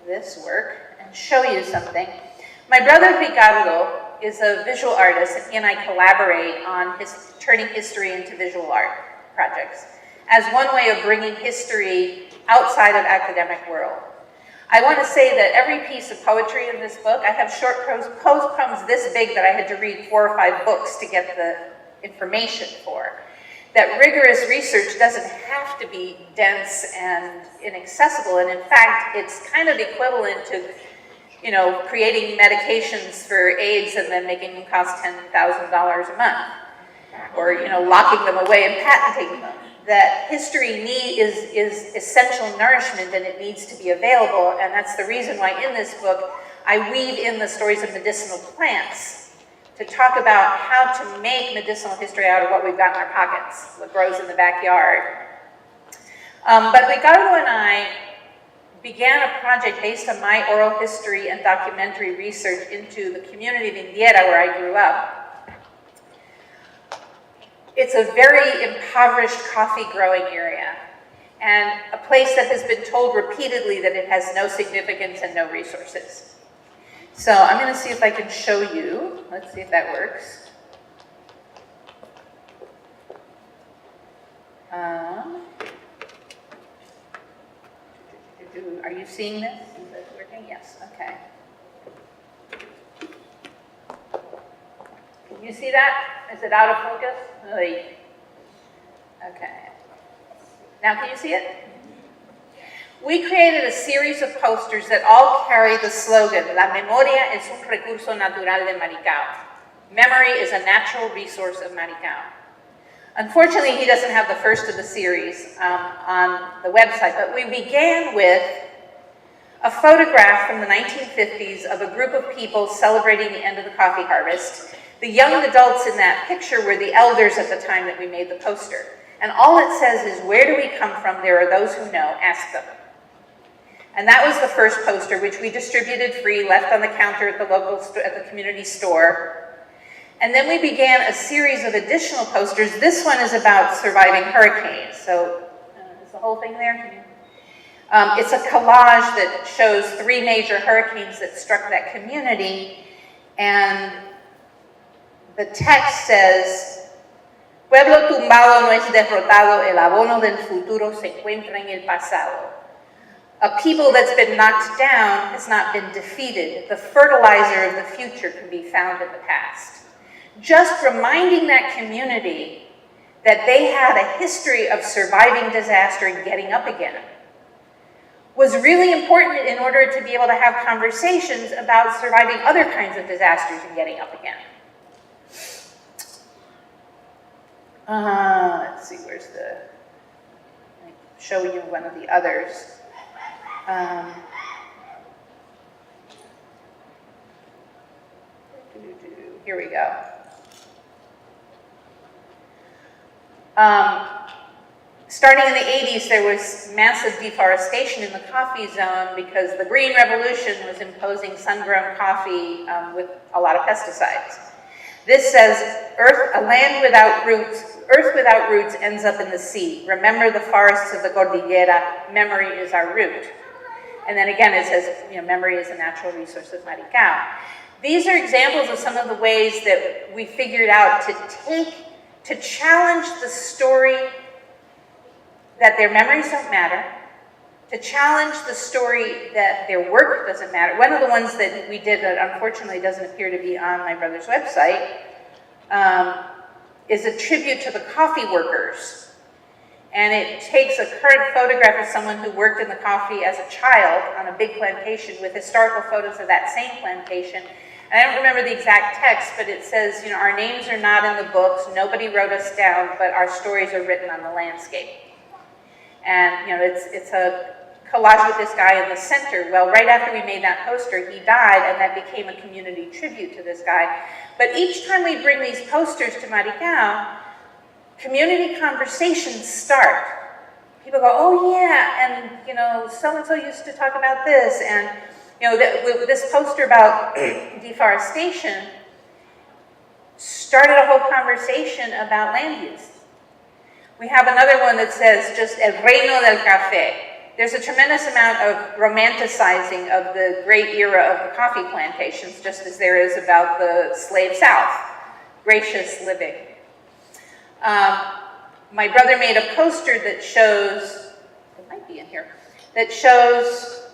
this work and show you something. My brother Picabo is a visual artist, and he and I collaborate on turning history into visual art projects as one way of bringing history outside of academic world. I want to say that every piece of poetry in this book, I have short poems this big that I had to read 4 or 5 books to get the information for. That rigorous research doesn't have to be dense and inaccessible, and in fact, it's kind of equivalent to, you know, creating medications for AIDS and then making them cost $10,000 a month, or, you know, locking them away and patenting them. That history is essential nourishment, and it needs to be available, and that's the reason why in this book I weave in the stories of medicinal plants to talk about how to make medicinal history out of what we've got in our pockets, what grows in the backyard. But Ricardo and I began a project based on my oral history and documentary research into the community of Indiera, where I grew up. It's a very impoverished coffee growing area, and a place that has been told repeatedly that it has no significance and no resources. So I'm going to see if I can show you. Let's see if that works. Are you seeing this? Is that working? Yes. Okay. Can you see that? Is it out of focus? Okay. Now can you see it? We created a series of posters that all carry the slogan, La memoria es un recurso natural de Maricao. Memory is a natural resource of Maricao. Unfortunately, he doesn't have the first of the series on the website, but we began with a photograph from the 1950s of a group of people celebrating the end of the coffee harvest. The young adults in that picture were the elders at the time that we made the poster. And all it says is, where do we come from? There are those who know, ask them. And that was the first poster, which we distributed free, left on the counter at the at the community store. And then we began a series of additional posters. This one is about surviving hurricanes. So, is the whole thing there? It's a collage that shows 3 major hurricanes that struck that community. And the text says, Pueblo tumbado no es derrotado, el abono del futuro se encuentra en el pasado. A people that's been knocked down has not been defeated. The fertilizer of the future can be found in the past. Just reminding that community that they had a history of surviving disaster and getting up again was really important in order to be able to have conversations about surviving other kinds of disasters and getting up again. Let's see, where's the, let me show you one of the others. Here we go. Starting in the 80s, there was massive deforestation in the coffee zone because the Green Revolution was imposing sun-grown coffee with a lot of pesticides. This says, earth without roots ends up in the sea. Remember the forests of the Cordillera, memory is our root. And then again it says, you know, memory is a natural resource of Maricao. These are examples of some of the ways that we figured out to challenge the story that their memories don't matter, to challenge the story that their work doesn't matter. One of the ones that we did that unfortunately doesn't appear to be on my brother's website is a tribute to the coffee workers. And it takes a current photograph of someone who worked in the coffee as a child on a big plantation with historical photos of that same plantation. And I don't remember the exact text, but it says, you know, our names are not in the books, nobody wrote us down, but our stories are written on the landscape. And, you know, it's a collage with this guy in the center. Well, right after we made that poster, he died, and that became a community tribute to this guy. But each time we bring these posters to Maricao, community conversations start. People go, oh yeah, and you know, so-and-so used to talk about this, and You know, this poster about deforestation started a whole conversation about land use. We have another one that says just el reino del café. There's a tremendous amount of romanticizing of the great era of the coffee plantations, just as there is about the slave South, gracious living. My brother made a poster that shows, it might be in here, that shows,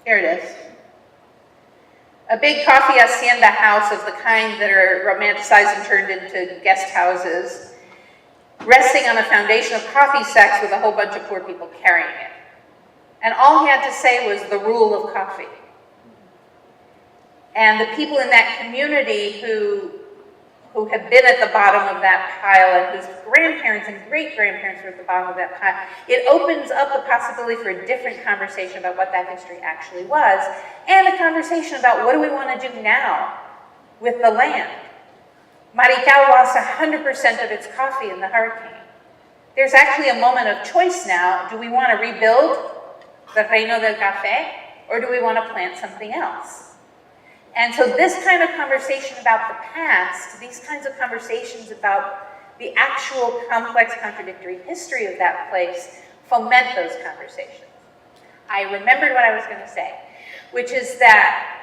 here it is, a big coffee hacienda house of the kind that are romanticized and turned into guest houses, resting on a foundation of coffee sacks with a whole bunch of poor people carrying it. And all he had to say was the rule of coffee. And the people in that community who have been at the bottom of that pile and whose grandparents and great-grandparents were at the bottom of that pile, it opens up the possibility for a different conversation about what that history actually was, and a conversation about what do we want to do now with the land. Maricao lost 100% of its coffee in the hurricane. There's actually a moment of choice now. Do we want to rebuild the Reino del Café, or do we want to plant something else? And so this kind of conversation about the past, these kinds of conversations about the actual complex contradictory history of that place foment those conversations. I remembered what I was going to say, which is that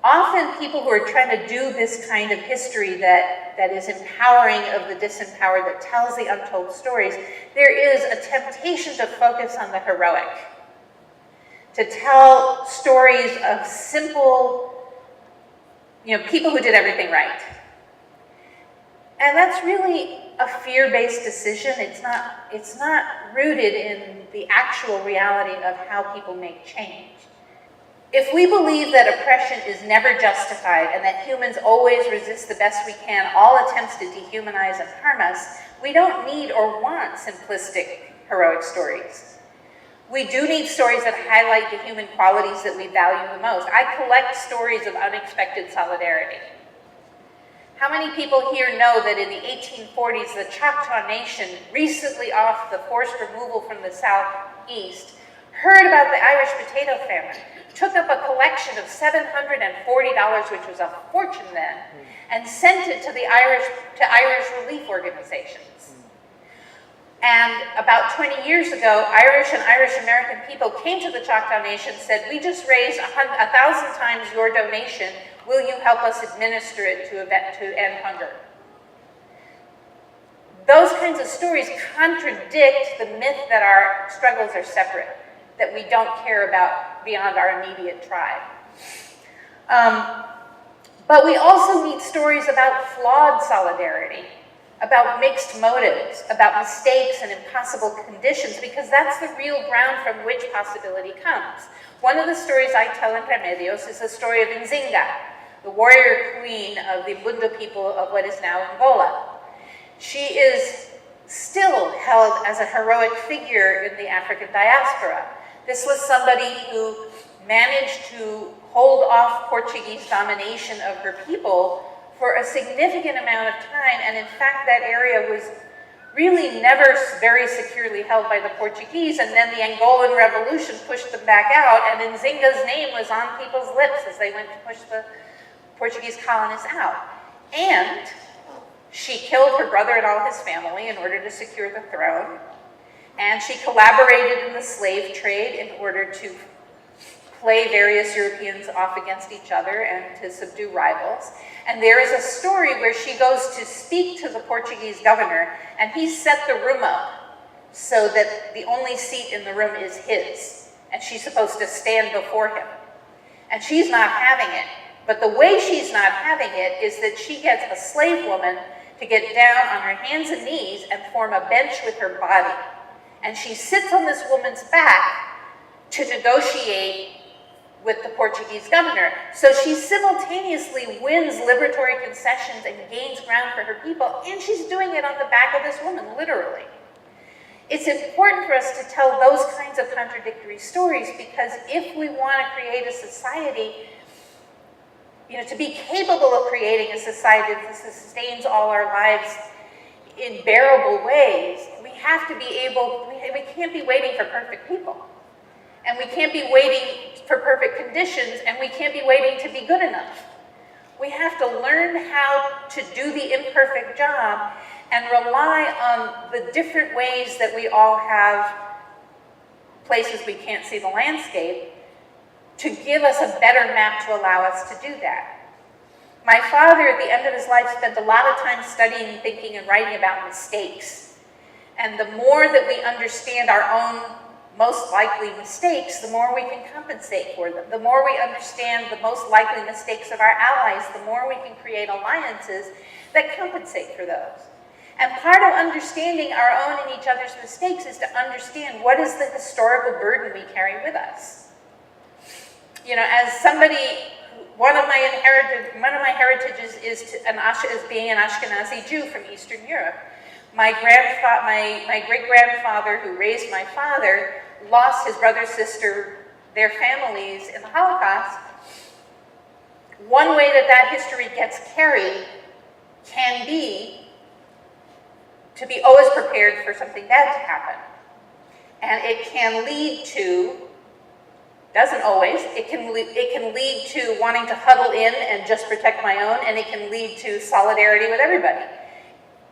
often people who are trying to do this kind of history that is empowering of the disempowered, that tells the untold stories, there is a temptation to focus on the heroic, to tell stories of simple, people who did everything right. And that's really a fear-based decision. It's not rooted in the actual reality of how people make change. If we believe that oppression is never justified and that humans always resist the best we can all attempts to dehumanize and harm us, we don't need or want simplistic heroic stories. We do need stories that highlight the human qualities that we value the most. I collect stories of unexpected solidarity. How many people here know that in the 1840s, the Choctaw Nation, recently off the forced removal from the southeast, heard about the Irish potato famine, took up a collection of $740, which was a fortune then, and sent it to Irish relief organizations. And about 20 years ago, Irish and Irish American people came to the Choctaw Nation and said, we just raised 1,000 times your donation. Will you help us administer it to end hunger? Those kinds of stories contradict the myth that our struggles are separate, that we don't care about beyond our immediate tribe. But we also need stories about flawed solidarity, about mixed motives, about mistakes and impossible conditions, because that's the real ground from which possibility comes. One of the stories I tell in Remedios is the story of Nzinga, the warrior queen of the Bunda people of what is now Angola. She is still held as a heroic figure in the African diaspora. This was somebody who managed to hold off Portuguese domination of her people for a significant amount of time, and in fact that area was really never very securely held by the Portuguese, and then the Angolan Revolution pushed them back out, and Nzinga's name was on people's lips as they went to push the Portuguese colonists out. And she killed her brother and all his family in order to secure the throne, and she collaborated in the slave trade in order to play various Europeans off against each other and to subdue rivals. And there is a story where she goes to speak to the Portuguese governor, and he set the room up so that the only seat in the room is his, and she's supposed to stand before him. And she's not having it. But the way she's not having it is that she gets a slave woman to get down on her hands and knees and form a bench with her body. And she sits on this woman's back to negotiate with the Portuguese governor. So she simultaneously wins liberatory concessions and gains ground for her people, and she's doing it on the back of this woman, literally. It's important for us to tell those kinds of contradictory stories, because if we want to create a society, to be capable of creating a society that sustains all our lives in bearable ways, we have to be able, we can't be waiting for perfect people. And we can't be waiting for perfect conditions, and we can't be waiting to be good enough. We have to learn how to do the imperfect job and rely on the different ways that we all have places we can't see the landscape to give us a better map to allow us to do that. My father, at the end of his life, spent a lot of time studying, thinking, and writing about mistakes. And the more that we understand our own most likely mistakes, the more we can compensate for them. The more we understand the most likely mistakes of our allies, the more we can create alliances that compensate for those. And part of understanding our own and each other's mistakes is to understand what is the historical burden we carry with us. You know, as somebody, one of my heritages is being an Ashkenazi Jew from Eastern Europe. My great-grandfather, who raised my father, lost his brother, sister, their families in the Holocaust. One way that history gets carried can be to be always prepared for something bad to happen. And it can lead to, doesn't always, it can lead to wanting to huddle in and just protect my own, and it can lead to solidarity with everybody.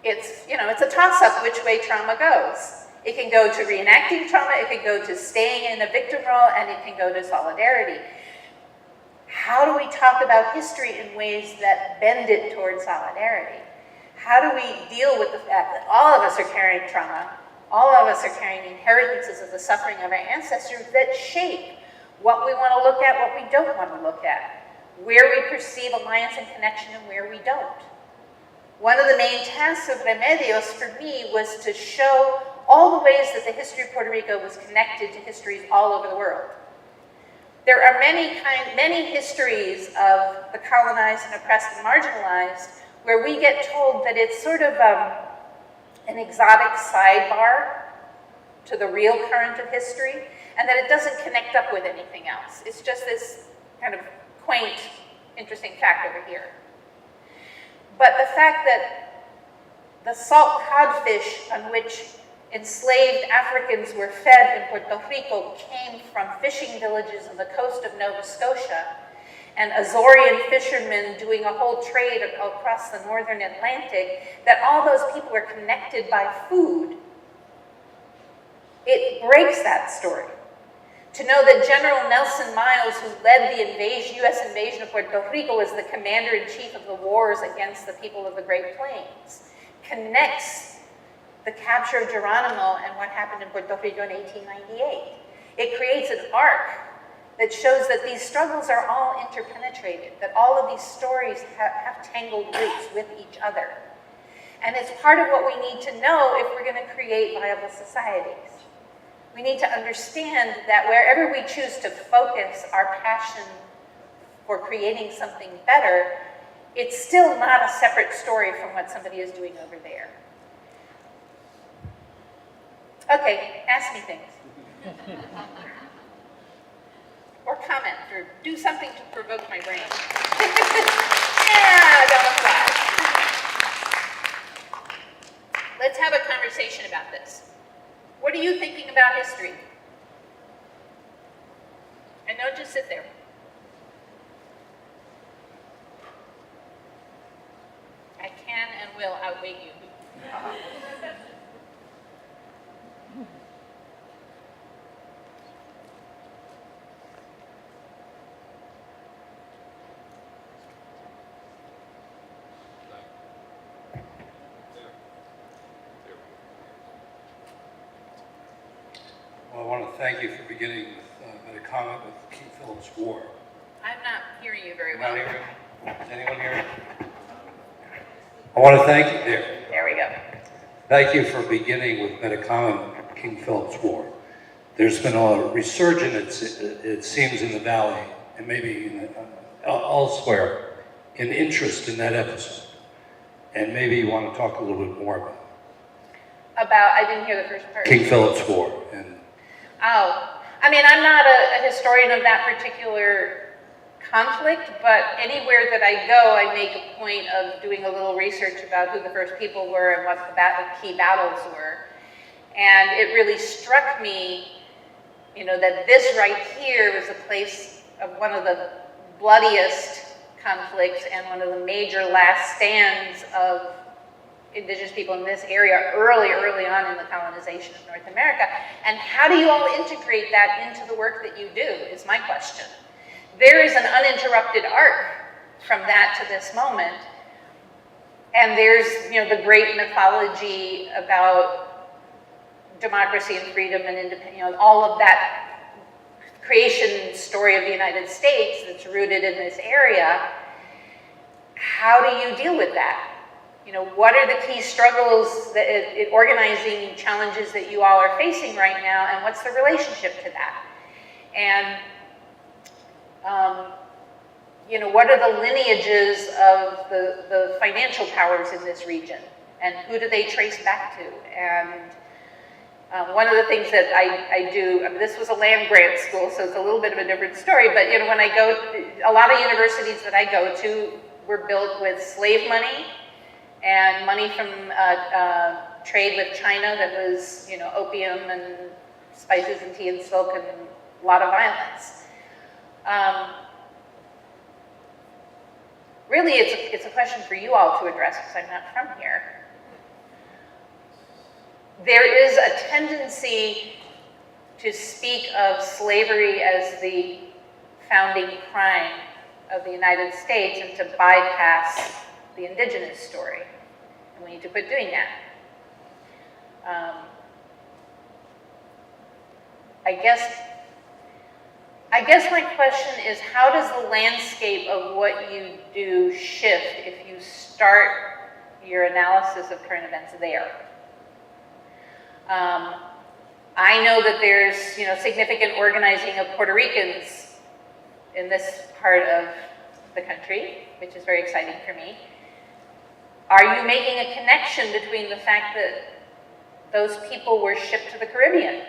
It's a toss-up which way trauma goes. It can go to reenacting trauma, it can go to staying in a victim role, and it can go to solidarity. How do we talk about history in ways that bend it towards solidarity? How do we deal with the fact that all of us are carrying trauma, all of us are carrying inheritances of the suffering of our ancestors that shape what we want to look at, what we don't want to look at, where we perceive alliance and connection and where we don't. One of the main tasks of Remedios for me was to show all the ways that the history of Puerto Rico was connected to histories all over the world. There are many histories of the colonized and oppressed and marginalized where we get told that it's sort of an exotic sidebar to the real current of history, and that it doesn't connect up with anything else. It's just this kind of quaint, interesting fact over here. But the fact that the salt codfish on which enslaved Africans were fed in Puerto Rico came from fishing villages on the coast of Nova Scotia, and Azorean fishermen doing a whole trade across the northern Atlantic, that all those people were connected by food, it breaks that story. To know that General Nelson Miles, who led the U.S. invasion of Puerto Rico, was the commander-in-chief of the wars against the people of the Great Plains, connects the capture of Geronimo and what happened in Puerto Rico in 1898. It creates an arc that shows that these struggles are all interpenetrated, that all of these stories have tangled roots with each other. And it's part of what we need to know if we're going to create viable societies. We need to understand that wherever we choose to focus our passion for creating something better, it's still not a separate story from what somebody is doing over there. Okay, ask me things. Or comment, or do something to provoke my brain. Yeah, don't apply. Let's have a conversation about this. What are you thinking about history? And don't just sit there. I can and will outweigh you. Well, I want to thank you for beginning with a comment with King Philip's War. I'm not hearing you very You're well. not hearing me? Is anyone hearing? I want to thank you. There we go. Thank you for beginning with Metacomment, King Philip's War. There's been a resurgence, it seems, in the Valley, and maybe elsewhere, in interest in that episode. And maybe you want to talk a little bit more about it. About, I didn't hear the first part. King Philip's War. And Oh, I mean, I'm not a historian of that particular conflict, but anywhere that I go, I make a point of doing a little research about who the first people were and what the key battles were. And it really struck me You know, that this right here was a place of one of the bloodiest conflicts and one of the major last stands of indigenous people in this area early on in the colonization of North America. And how do you all integrate that into the work that you do is my question. There is an uninterrupted arc from that to this moment. And there's, you know, the great mythology about democracy and freedom and independence, you know, all of that creation story of the United States that's rooted in this area. How do you deal with that? You know, what are the key struggles, organizing challenges that you all are facing right now, and what's the relationship to that? And, you know, what are the lineages of the financial powers in this region, and who do they trace back to? And one of the things that I do, I mean, this was a land grant school, so it's a little bit of a different story, but, you know, when I go, a lot of universities that I go to were built with slave money, and money from trade with China that was, you know, opium and spices and tea and silk and a lot of violence. Really, it's a question for you all to address because I'm not from here. There is a tendency to speak of slavery as the founding crime of the United States and to bypass the indigenous story. And we need to quit doing that. I guess my question is, how does the landscape of what you do shift if you start your analysis of current events there? I know that there's, you know, significant organizing of Puerto Ricans in this part of the country, which is very exciting for me. Are you making a connection between the fact that those people were shipped to the Caribbean?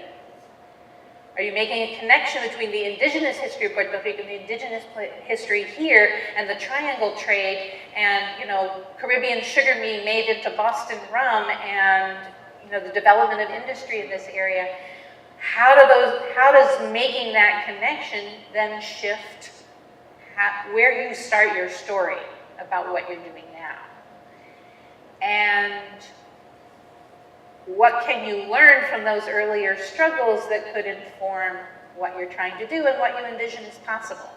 Are you making a connection between the indigenous history of Puerto Rico and the indigenous history here and the triangle trade and, you know, Caribbean sugar being made into Boston rum and, you know, the development of industry in this area? How does making that connection then shift where you start your story about what you're doing now? And what can you learn from those earlier struggles that could inform what you're trying to do and what you envision is possible?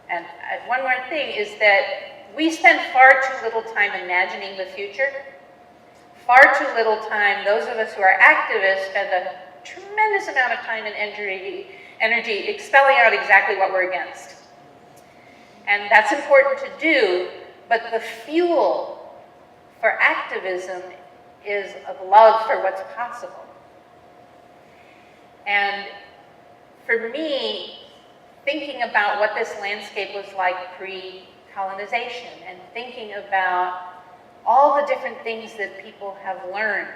And one more thing is that we spend far too little time imagining the future. Far too little time, those of us who are activists spend a tremendous amount of time and energy expelling out exactly what we're against. And that's important to do, but the fuel for activism is of love for what's possible. And for me, thinking about what this landscape was like pre-colonization and thinking about all the different things that people have learned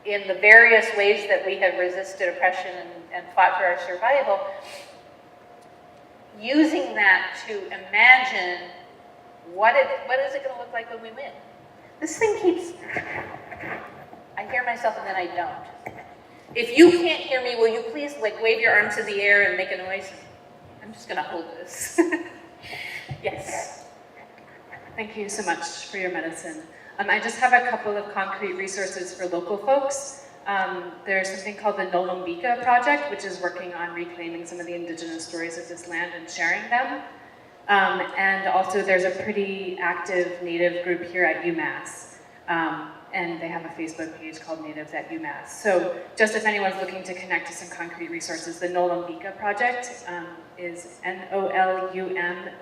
in the various ways that we have resisted oppression and fought for our survival, using that to imagine what is it going to look like when we win? This thing keeps, I hear myself and then I don't. If you can't hear me, will you please like wave your arms in the air and make a noise? I'm just going to hold this. Yes. Thank you so much for your medicine. I just have a couple of concrete resources for local folks. There's something called the Nolombika Project, which is working on reclaiming some of the indigenous stories of this land and sharing them. And also there's a pretty active Native group here at UMass. And they have a Facebook page called Natives at UMass. So just if anyone's looking to connect to some concrete resources, the Nolombika Project is Nolumbeka.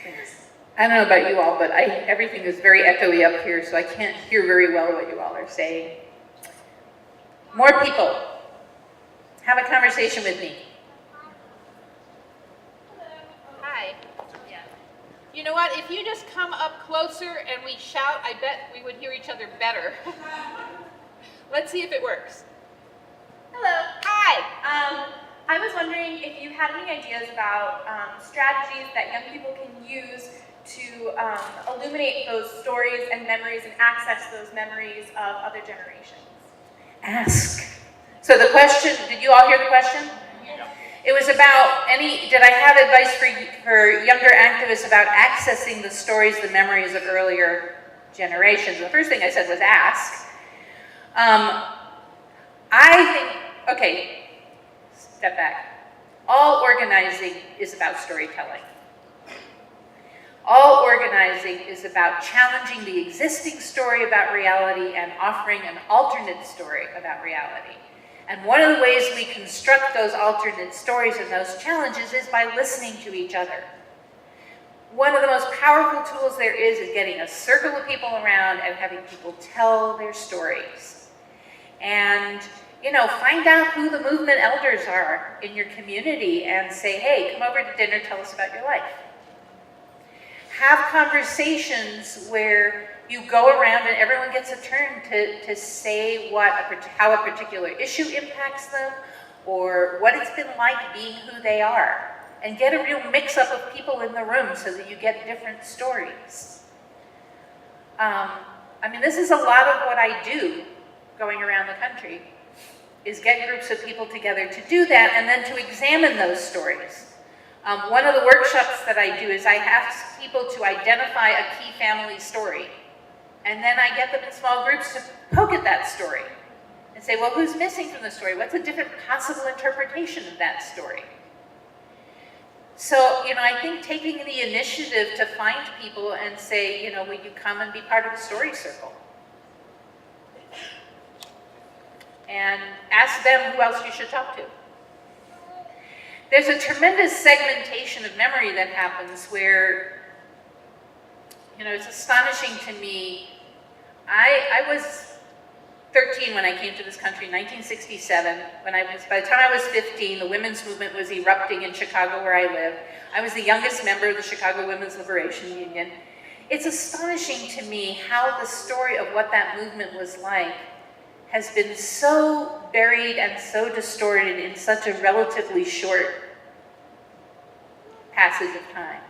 Thanks. I don't know about you all, but everything is very echoey up here, so I can't hear very well what you all are saying. More people. Have a conversation with me. Hi. Yeah. You know what? If you just come up closer and we shout, I bet we would hear each other better. Let's see if it works. Hello. Hi. I was wondering if you had any ideas about strategies that young people can use to illuminate those stories and memories and access those memories of other generations. Ask. So the question, did you all hear the question? It was about did I have advice for younger activists about accessing the stories, the memories of earlier generations? The first thing I said was ask. I think, okay, step back. All organizing is about storytelling. All organizing is about challenging the existing story about reality and offering an alternate story about reality. And one of the ways we construct those alternate stories and those challenges is by listening to each other. One of the most powerful tools there is getting a circle of people around and having people tell their stories. And, you know, find out who the movement elders are in your community and say, hey, come over to dinner, tell us about your life. Have conversations where you go around and everyone gets a turn to say how a particular issue impacts them or what it's been like being who they are. And get a real mix-up of people in the room so that you get different stories. I mean, this is a lot of what I do going around the country, is get groups of people together to do that and then to examine those stories. One of the workshops that I do is I ask people to identify a key family story. And then I get them in small groups to poke at that story and say, well, who's missing from the story? What's a different possible interpretation of that story? So, you know, I think taking the initiative to find people and say, you know, will you come and be part of the story circle? And ask them who else you should talk to. There's a tremendous segmentation of memory that happens where, you know, it's astonishing to me. I was 13 when I came to this country in 1967. By the time I was 15, the women's movement was erupting in Chicago where I live. I was the youngest member of the Chicago Women's Liberation Union. It's astonishing to me how the story of what that movement was like has been so buried and so distorted in such a relatively short passage of time.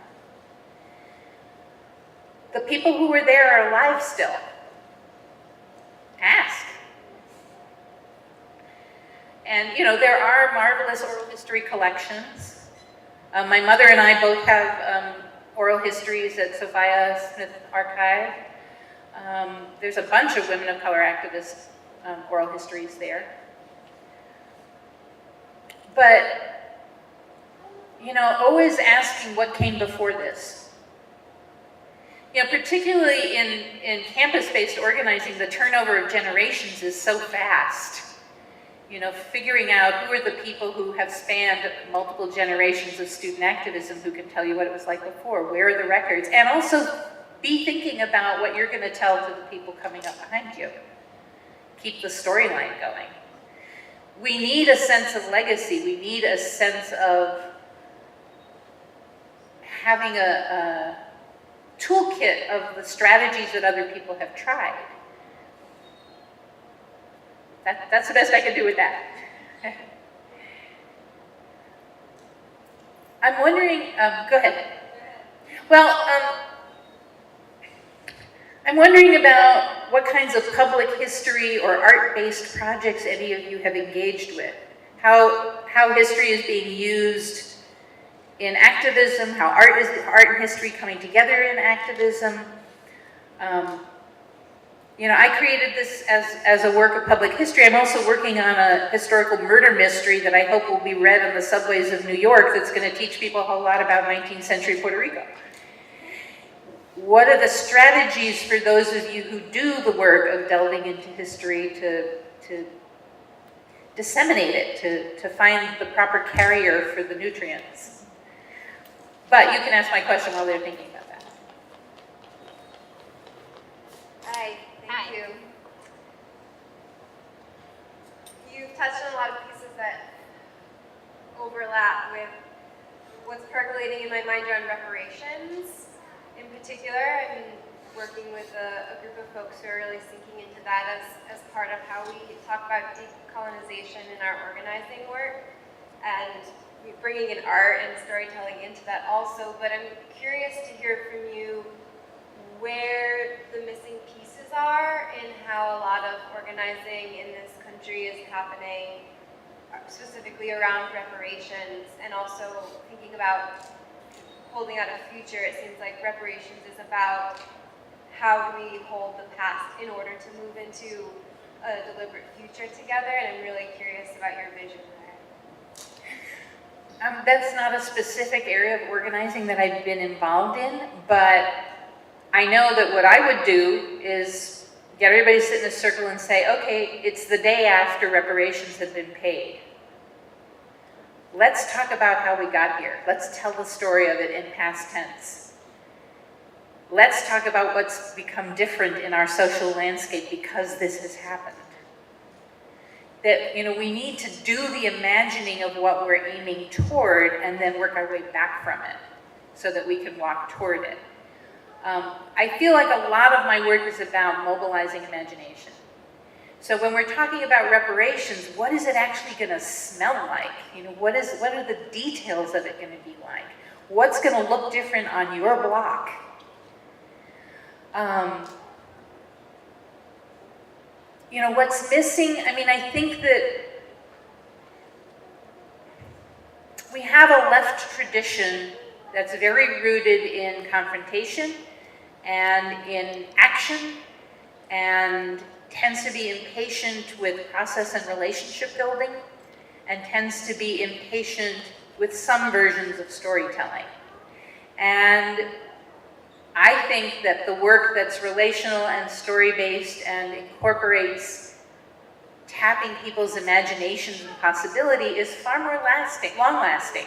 The people who were there are alive still. Ask. And, you know, there are marvelous oral history collections. My mother and I both have oral histories at Sophia Smith Archive. There's a bunch of women of color activists oral histories there. But, you know, always asking what came before this. You know, particularly in campus-based organizing, the turnover of generations is so fast. You know, figuring out who are the people who have spanned multiple generations of student activism who can tell you what it was like before, where are the records, and also be thinking about what you're going to tell to the people coming up behind you. Keep the storyline going. We need a sense of legacy. We need a sense of having a toolkit of the strategies that other people have tried. That's the best I can do with that. I'm wondering, go ahead. Well, I'm wondering about what kinds of public history or art-based projects any of you have engaged with. How history is being used in activism, how art and history coming together in activism. You know, I created this as a work of public history. I'm also working on a historical murder mystery that I hope will be read on the subways of New York that's going to teach people a whole lot about 19th century Puerto Rico. What are the strategies for those of you who do the work of delving into history to disseminate it, to find the proper carrier for the nutrients? But you can ask my question while they're thinking about that. Hi, thank you. You've touched on a lot of pieces that overlap with what's percolating in my mind around reparations. In particular, I'm working with a group of folks who are really sinking into that as part of how we talk about decolonization in our organizing work, and bringing in art and storytelling into that also. But I'm curious to hear from you where the missing pieces differences are in how a lot of organizing in this country is happening, specifically around reparations, and also thinking about holding out a future. It seems like reparations is about how do we hold the past in order to move into a deliberate future together, and I'm really curious about your vision there. That's not a specific area of organizing that I've been involved in, but I know that what I would do is get everybody to sit in a circle and say, okay, it's the day after reparations have been paid. Let's talk about how we got here. Let's tell the story of it in past tense. Let's talk about what's become different in our social landscape because this has happened. That, we need to do the imagining of what we're aiming toward and then work our way back from it so that we can walk toward it. I feel like a lot of my work is about mobilizing imagination. So when we're talking about reparations, what is it actually going to smell like? What are the details of it going to be like? What's going to look different on your block? What's missing? I think that we have a left tradition that's very rooted in confrontation and in action, and tends to be impatient with process and relationship building, and tends to be impatient with some versions of storytelling. And I think that the work that's relational and story-based and incorporates tapping people's imaginations and possibility is far more long-lasting.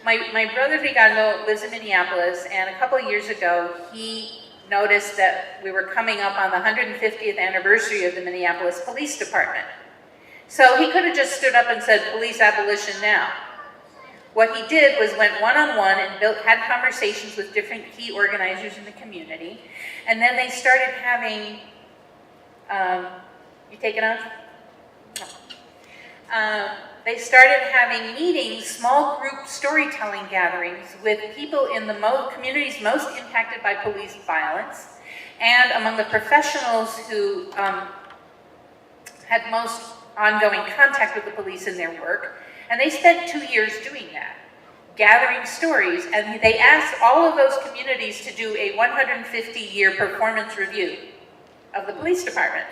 My brother Ricardo lives in Minneapolis, and a couple of years ago, he noticed that we were coming up on the 150th anniversary of the Minneapolis Police Department. So he could have just stood up and said, police abolition now. What he did was went one-on-one and had conversations with different key organizers in the community, and then they started having, you take it off? They started having meetings, small group storytelling gatherings with people in the communities most impacted by police violence, and among the professionals who had most ongoing contact with the police in their work. And they spent 2 years doing that, gathering stories, and they asked all of those communities to do a 150-year performance review of the police department.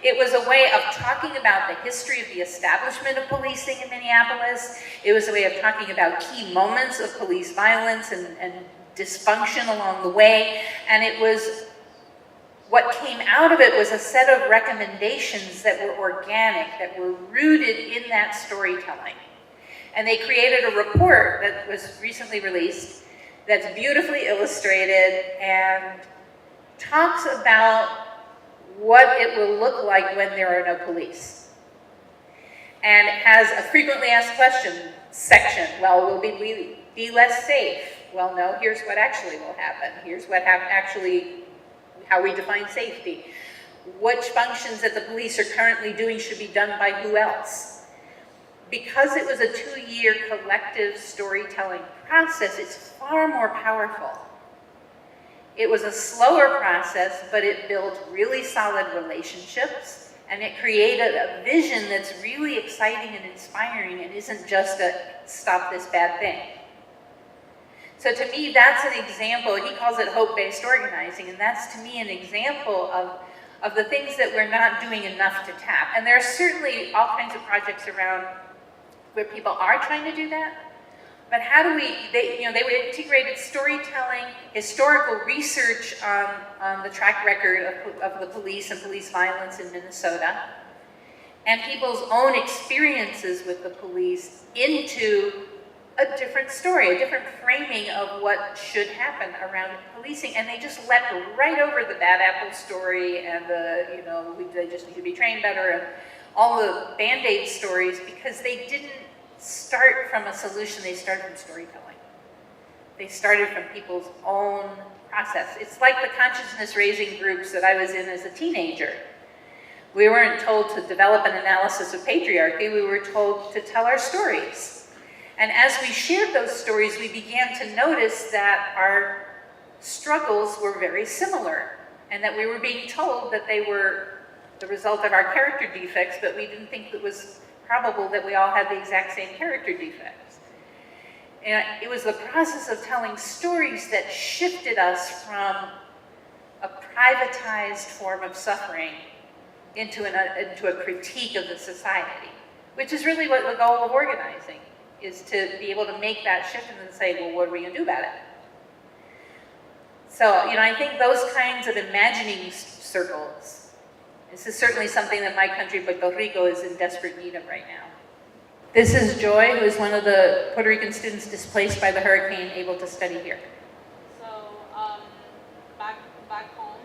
It was a way of talking about the history of the establishment of policing in Minneapolis. It was a way of talking about key moments of police violence and dysfunction along the way. And what came out of it was a set of recommendations that were organic, that were rooted in that storytelling. And they created a report that was recently released that's beautifully illustrated and talks about what it will look like when there are no police. And it has a frequently asked questions section. Well, will we be less safe? Well, no, here's what actually will happen. Here's what how we define safety. Which functions that the police are currently doing should be done by who else? Because it was a 2-year collective storytelling process, it's far more powerful. It was a slower process, but it built really solid relationships, and it created a vision that's really exciting and inspiring and isn't just a stop this bad thing. So to me, that's an example. He calls it hope-based organizing, and that's to me an example of the things that we're not doing enough to tap. And there are certainly all kinds of projects around where people are trying to do that. But how do they integrated storytelling, historical research on the track record of the police and police violence in Minnesota, and people's own experiences with the police into a different story, a different framing of what should happen around policing. And they just leapt right over the bad apple story and they just need to be trained better and all the Band-Aid stories, because they didn't start from a solution, they started from storytelling. They started from people's own process. It's like the consciousness raising groups that I was in as a teenager. We weren't told to develop an analysis of patriarchy, we were told to tell our stories. And as we shared those stories, we began to notice that our struggles were very similar. and that we were being told that they were the result of our character defects, but we didn't think it was probable that we all had the exact same character defects. And it was the process of telling stories that shifted us from a privatized form of suffering into a critique of the society, which is really what the goal of organizing is, to be able to make that shift and then say, well, what are we going to do about it? So, I think those kinds of imagining circles, this is certainly something that my country, Puerto Rico, is in desperate need of right now. This is Joy, who is one of the Puerto Rican students displaced by the hurricane, able to study here. So, back home,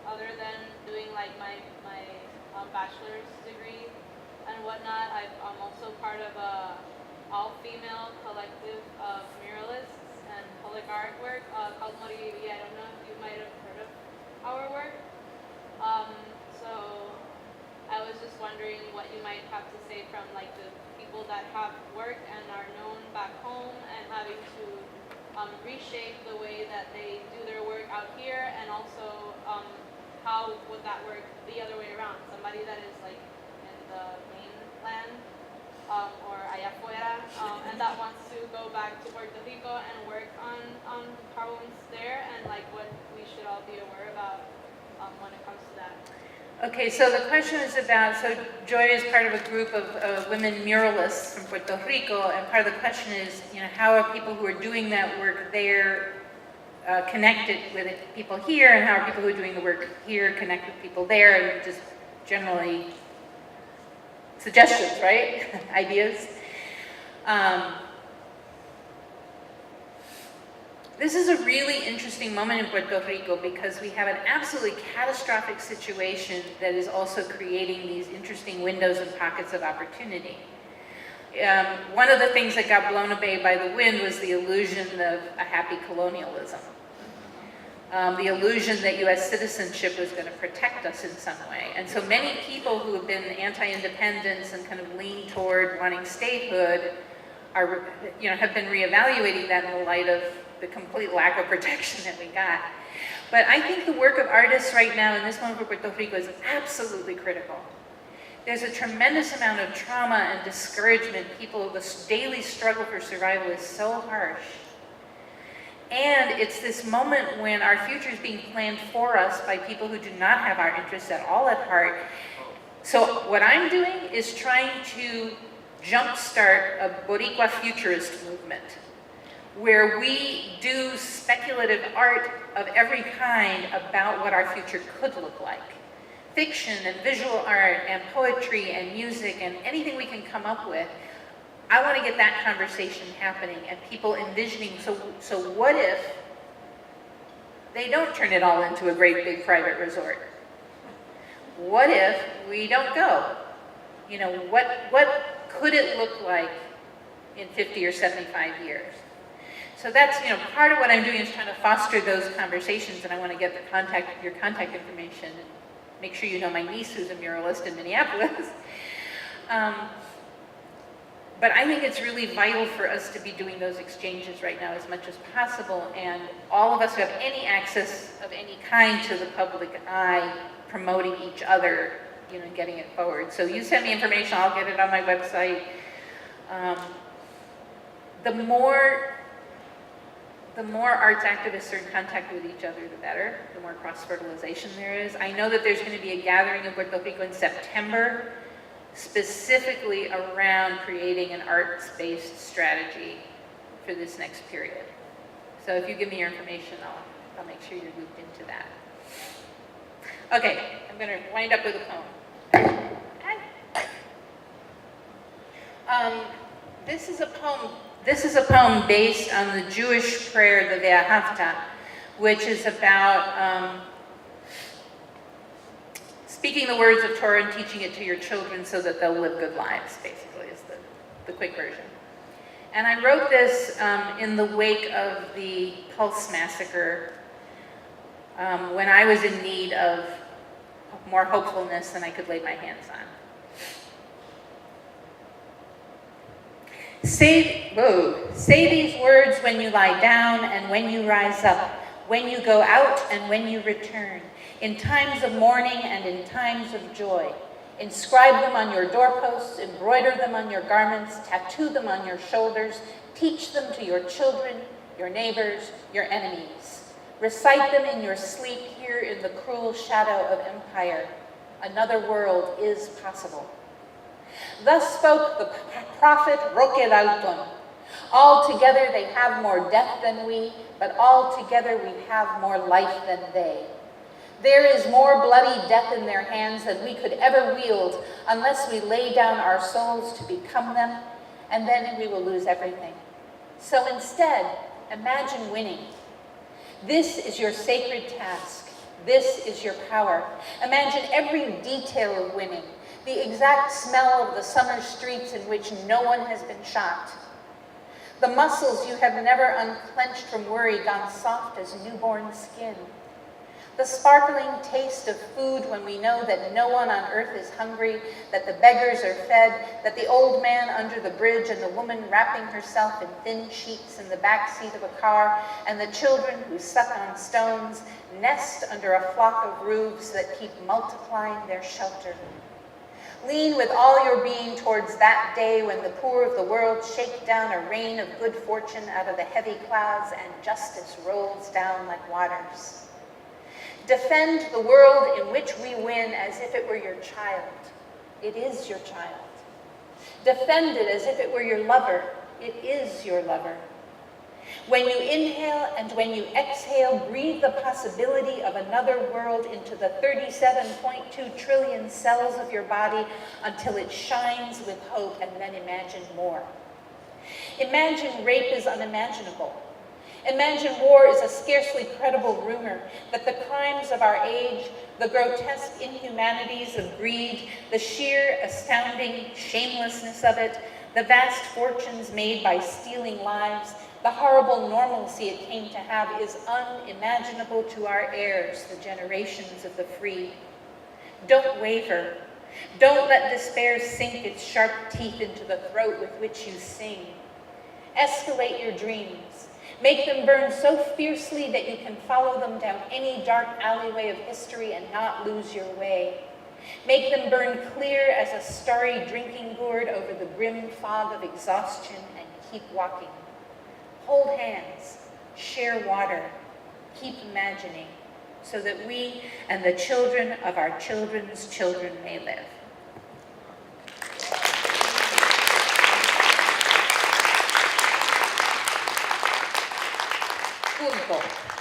other than doing like my bachelor's degree and whatnot, I'm also part of a all-female collective of muralists and public artwork called Morivivi. I don't know if you might have heard of our work. So I was just wondering what you might have to say from like the people that have worked and are known back home, and having to reshape the way that they do their work out here, and also how would that work the other way around? Somebody that is like in the mainland or allá afuera, and that wants to go back to Puerto Rico and work on problems there, and like what we should all be aware about when it comes to that. Okay, so the question is about, so Joy is part of a group of women muralists from Puerto Rico, and part of the question is, how are people who are doing that work there connected with people here, and how are people who are doing the work here connect with people there, and just generally suggestions, right? Ideas. This is a really interesting moment in Puerto Rico because we have an absolutely catastrophic situation that is also creating these interesting windows and pockets of opportunity. One of the things that got blown away by the wind was the illusion of a happy colonialism. The illusion that US citizenship was going to protect us in some way. And so many people who have been anti-independence and kind of lean toward wanting statehood are, have been reevaluating that in the light of the complete lack of protection that we got. But I think the work of artists right now in this moment for Puerto Rico is absolutely critical. There's a tremendous amount of trauma and discouragement. The daily struggle for survival is so harsh. And it's this moment when our future is being planned for us by people who do not have our interests at all at heart. So what I'm doing is trying to jumpstart a Boricua futurist movement, where we do speculative art of every kind about what our future could look like. Fiction and visual art and poetry and music and anything we can come up with. I want to get that conversation happening and people envisioning, so what if they don't turn it all into a great big private resort? What if we don't go? What could it look like in 50 or 75 years? So that's, part of what I'm doing is trying to foster those conversations, and I want to get your contact information and make sure you know my niece who's a muralist in Minneapolis. But I think it's really vital for us to be doing those exchanges right now as much as possible, and all of us who have any access of any kind to the public eye, promoting each other, getting it forward. So you send me information, I'll get it on my website. The more arts activists are in contact with each other, the better, the more cross-fertilization there is. I know that there's going to be a gathering in Puerto Rico in September, specifically around creating an arts-based strategy for this next period. So if you give me your information, I'll make sure you're looped into that. Okay, I'm going to wind up with a poem. This is a poem based on the Jewish prayer, the Ve'ahavta, which is about speaking the words of Torah and teaching it to your children so that they'll live good lives, basically, is the quick version. And I wrote this in the wake of the Pulse massacre, when I was in need of more hopefulness than I could lay my hands on. Say these words when you lie down and when you rise up. when you go out and when you return, in times of mourning and in times of joy. Inscribe them on your doorposts, embroider them on your garments, tattoo them on your shoulders, teach them to your children, your neighbors, your enemies. Recite them in your sleep here in the cruel shadow of empire. Another world is possible. Thus spoke the prophet Roque Dalton. All together they have more death than we, but all together we have more life than they. There is more bloody death in their hands than we could ever wield unless we lay down our souls to become them, and then we will lose everything. So instead, imagine winning. This is your sacred task. This is your power. Imagine every detail of winning, the exact smell of the summer streets in which no one has been shot, the muscles you have never unclenched from worry gone soft as newborn skin, the sparkling taste of food when we know that no one on earth is hungry, that the beggars are fed, that the old man under the bridge and the woman wrapping herself in thin sheets in the back seat of a car, and the children who suck on stones nest under a flock of roofs that keep multiplying their shelter. Lean with all your being towards that day when the poor of the world shake down a rain of good fortune out of the heavy clouds and justice rolls down like waters. Defend the world in which we win as if it were your child. It is your child. Defend it as if it were your lover. It is your lover. When you inhale and when you exhale, breathe the possibility of another world into the 37.2 trillion cells of your body until it shines with hope, and then imagine more. Imagine rape is unimaginable. Imagine war is a scarcely credible rumor, that the crimes of our age, the grotesque inhumanities of greed, the sheer, astounding shamelessness of it, the vast fortunes made by stealing lives, the horrible normalcy it came to have is unimaginable to our heirs, the generations of the free. Don't waver. Don't let despair sink its sharp teeth into the throat with which you sing. Escalate your dreams. Make them burn so fiercely that you can follow them down any dark alleyway of history and not lose your way. Make them burn clear as a starry drinking gourd over the grim fog of exhaustion, and keep walking. Hold hands, share water, keep imagining, so that we and the children of our children's children may live. Punto.